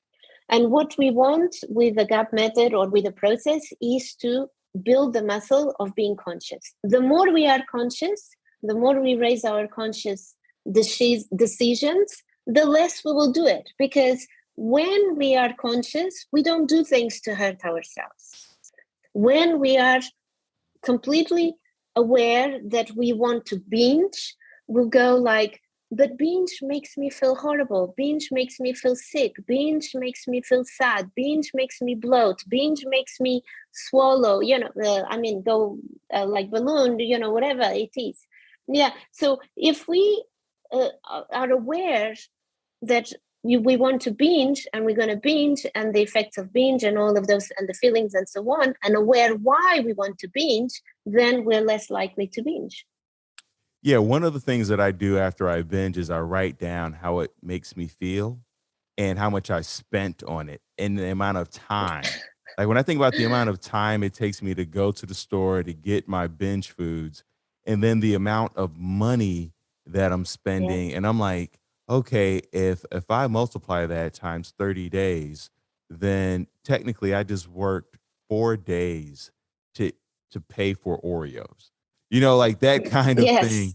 And what we want with the GAP method or with the process is to build the muscle of being conscious. The more we are conscious, the more we raise our conscious decisions, the less we will do it. Because when we are conscious, we don't do things to hurt ourselves. When we are completely aware that we want to binge, we'll go like, but binge makes me feel horrible. Binge makes me feel sick. Binge makes me feel sad. Binge makes me bloat. Binge makes me swallow, go like balloon, whatever it is. Yeah. So if we are aware that we want to binge, and we're going to binge, and the effects of binge and all of those and the feelings and so on, and aware why we want to binge, then we're less likely to binge. Yeah, one of the things that I do after I binge is I write down how it makes me feel and how much I spent on it and the amount of time. Like when I think about the amount of time it takes me to go to the store to get my binge foods, and then the amount of money that I'm Yeah. spending, and I'm like, okay, if I multiply that times 30 days, then technically I just worked 4 days to to pay for Oreos. Like that kind of thing. Yes.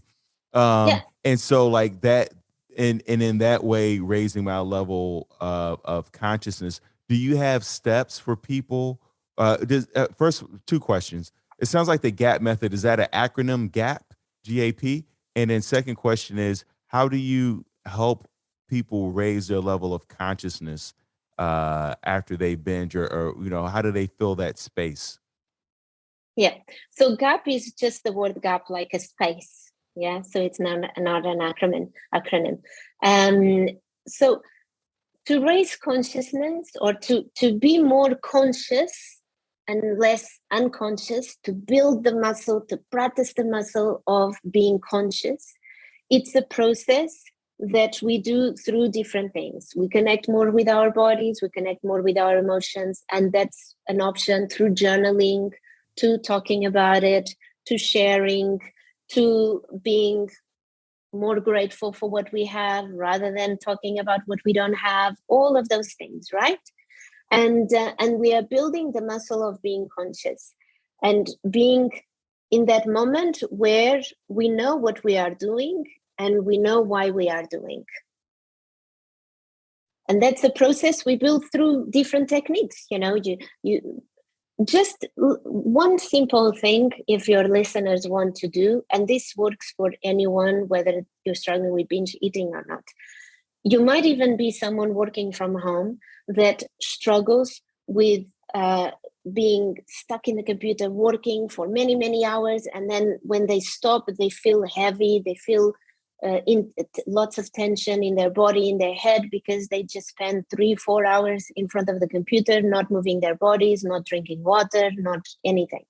Yeah. And so like that, and in that way raising my level of consciousness. Do you have steps for people? First, two questions. It sounds like the GAP method, is that an acronym, GAP? And then second question is, how do you help people raise their level of consciousness after they binge, or how do they fill that space? Yeah. So gap is just the word gap, like a space. Yeah. So it's not an acronym. So to raise consciousness, or to be more conscious and less unconscious, to build the muscle, to practice the muscle of being conscious, it's a process that we do through different things. We connect more with our bodies, we connect more with our emotions, and that's an option through journaling, to talking about it, to sharing, to being more grateful for what we have rather than talking about what we don't have, all of those things, right? And we are building the muscle of being conscious and being in that moment where we know what we are doing and we know why we are doing. And that's a process we build through different techniques. You just one simple thing, if your listeners want to do, and this works for anyone, whether you're struggling with binge eating or not. You might even be someone working from home that struggles with being stuck in the computer working for many, many hours. And then when they stop, they feel heavy, they feel lots of tension in their body, in their head, because they just spend 3-4 hours in front of the computer, not moving their bodies, not drinking water, not anything.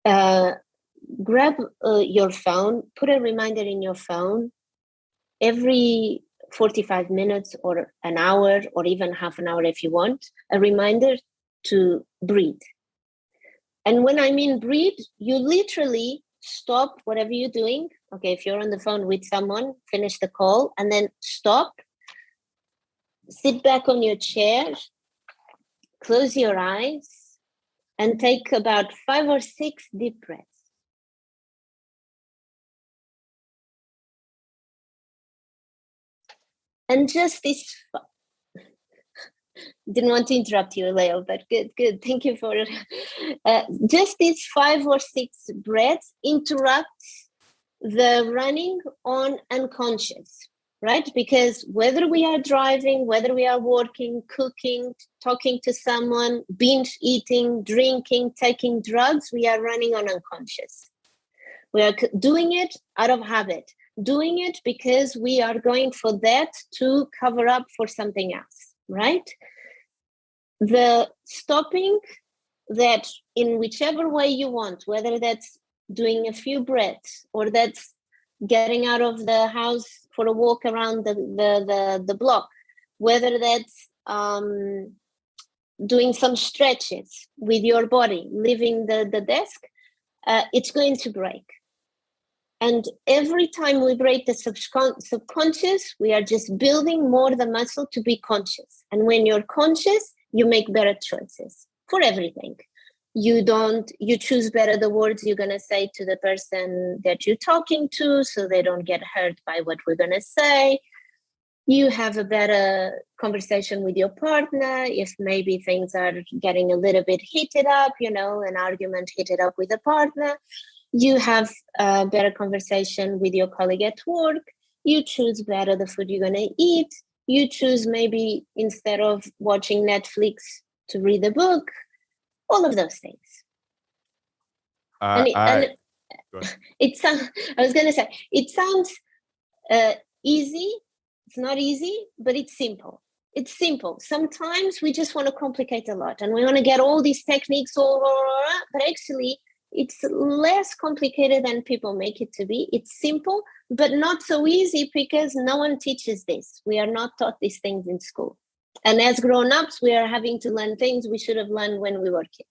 Grab your phone, put a reminder in your phone every 45 minutes or an hour or even half an hour if you want, a reminder to breathe. And when I mean breathe, you literally stop whatever you're doing. Okay, if you're on the phone with someone, finish the call and then stop, sit back on your chair, close your eyes, and take about 5 or 6 deep breaths. And just this, didn't want to interrupt you, Leo, but good. Thank you for just these 5 or 6 breaths interrupts the running on unconscious, right? Because whether we are driving, whether we are working, cooking, talking to someone, binge eating, drinking, taking drugs, we are running on unconscious. We are doing it out of habit, doing it because we are going for that to cover up for something else, right? The stopping that in whichever way you want, whether that's doing a few breaths or that's getting out of the house for a walk around the block, whether that's doing some stretches with your body, leaving the desk, it's going to break. And every time we break the subconscious, we are just building more the muscle to be conscious. And when you're conscious, you make better choices for everything. You choose better the words you're going to say to the person that you're talking to, so they don't get hurt by what we're going to say. You have a better conversation with your partner if maybe things are getting a little bit heated up, an argument heated up with a partner. You have a better conversation with your colleague at work. You choose better the food you're going to eat. You choose maybe instead of watching Netflix to read a book. All of those things. I was going to say, it sounds easy. It's not easy, but it's simple. It's simple. Sometimes we just want to complicate a lot and we want to get all these techniques, but actually it's less complicated than people make it to be. It's simple, but not so easy because no one teaches this. We are not taught these things in school. And as grown-ups, we are having to learn things we should have learned when we were kids.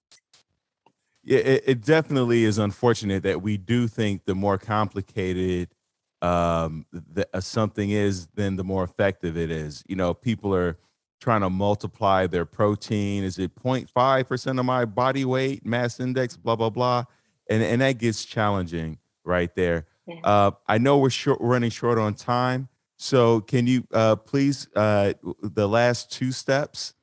Yeah, it definitely is unfortunate that we do think the more complicated something is, then the more effective it is. People are trying to multiply their protein. Is it 0.5% of my body weight, mass index, blah, blah, blah. And that gets challenging right there. Yeah. I know we're running short on time. So can you please, the last 2 steps,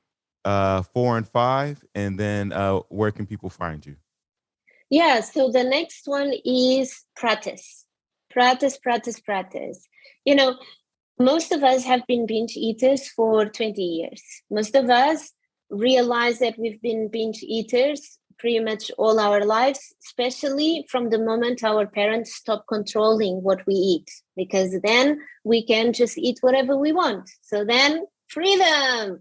4 and 5, and then where can people find you? Yeah, so the next one is practice. Practice. Most of us have been binge eaters for 20 years. Most of us realize that we've been binge eaters pretty much all our lives, especially from the moment our parents stop controlling what we eat, because then we can just eat whatever we want. So then freedom,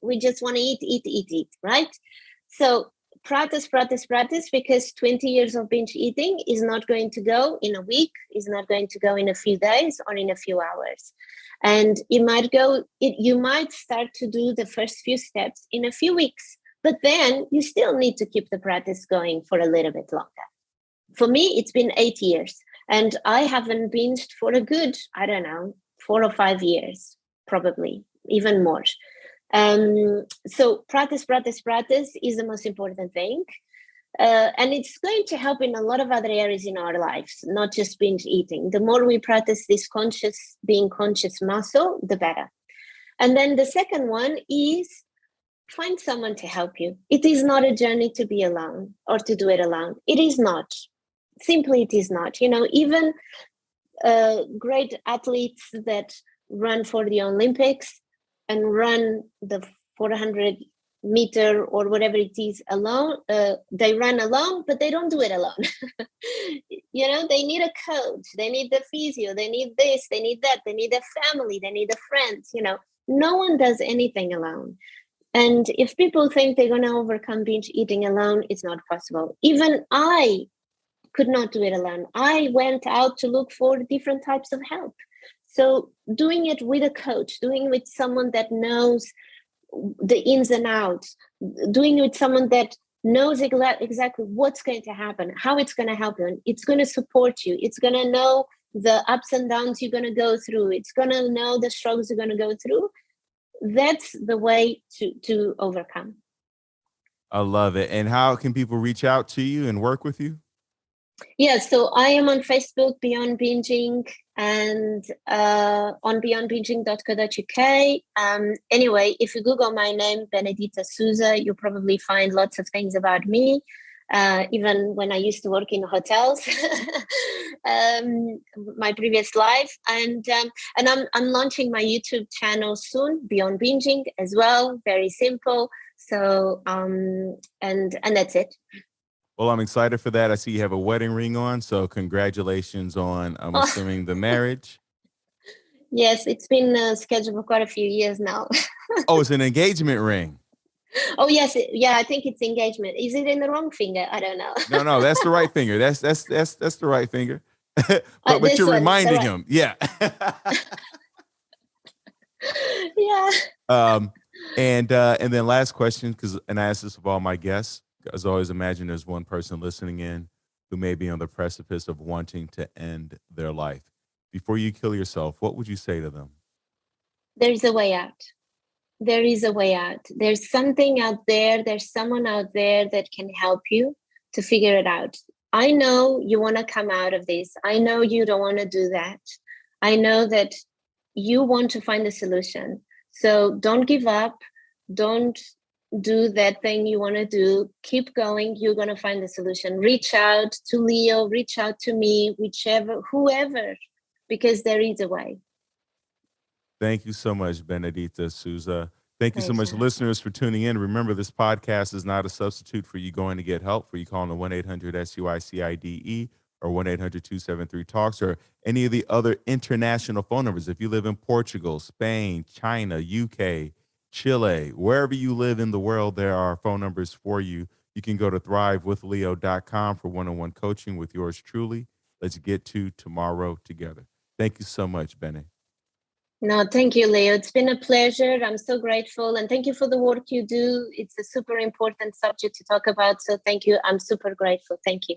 we just want to eat, right? So practice, because 20 years of binge eating is not going to go in a week, is not going to go in a few days or in a few hours. And you might start to do the first few steps in a few weeks, but then you still need to keep the practice going for a little bit longer. for me, it's been 8 years, and I haven't binged for a good, I don't know, 4 or 5 years, probably even more. So practice is the most important thing. And it's going to help in a lot of other areas in our lives, not just binge eating. The more we practice this being conscious muscle, the better. And then the second one is find someone to help you. It is not a journey to be alone or to do it alone. It is not. Simply, it is not. Even great athletes that run for the Olympics and run the 400-meter or whatever it is alone, they run alone, but they don't do it alone. They need a coach, they need the physio, they need this, they need that, they need a family, they need a friend. No one does anything alone. And if people think they're going to overcome binge eating alone, it's not possible. Even I could not do it alone. I went out to look for different types of help. So doing it with a coach, doing it with someone that knows the ins and outs, doing it with someone that knows exactly what's going to happen, how it's going to help you, and it's going to support you. It's going to know the ups and downs you're going to go through. It's going to know the struggles you're going to go through. That's the way to overcome. I love it. And how can people reach out to you and work with you? Yeah, so I am on Facebook, Beyond Binging, and on beyondbinging.co.uk. Anyway, if you Google my name, Benedita Souza, you'll probably find lots of things about me, even when I used to work in hotels, my previous life. And I'm launching my YouTube channel soon, Beyond Binging as well, very simple. So, and that's it. Well, I'm excited for that. I see you have a wedding ring on, so congratulations on, I'm assuming, the marriage. Yes, it's been scheduled for quite a few years now. Oh, it's an engagement ring. Oh, yes. Yeah, I think it's engagement. Is it in the wrong finger? I don't know. No, that's the right finger. That's the right finger. but you're reminding him. Yeah. Yeah. And then last question, and I ask this of all my guests. As always, imagine there's one person listening in who may be on the precipice of wanting to end their life. Before you kill yourself, what would you say to them? There's a way out. There is a way out. There's something out there. There's someone out there that can help you to figure it out. I know you want to come out of this. I know you don't want to do that. I know that you want to find a solution. So don't give up. Don't do that thing you want to do. Keep going. You're going to find the solution. Reach out to Leo, reach out to me, whoever, because there is a way. Thank you so much, Benedita Souza. Thank you so much, listeners, for tuning in. Remember, this podcast is not a substitute for you going to get help, for you calling the 1-800-SUICIDE or 1-800-273-TALKS or any of the other international phone numbers. If you live in Portugal, Spain, China, UK, Chile, wherever you live in the world, there are phone numbers for you. You can go to thrivewithleo.com for one-on-one coaching with yours truly. Let's get to tomorrow together. Thank you so much, Bene. No, thank you, Leo. It's been a pleasure. I'm so grateful. And thank you for the work you do. It's a super important subject to talk about. So thank you. I'm super grateful. Thank you.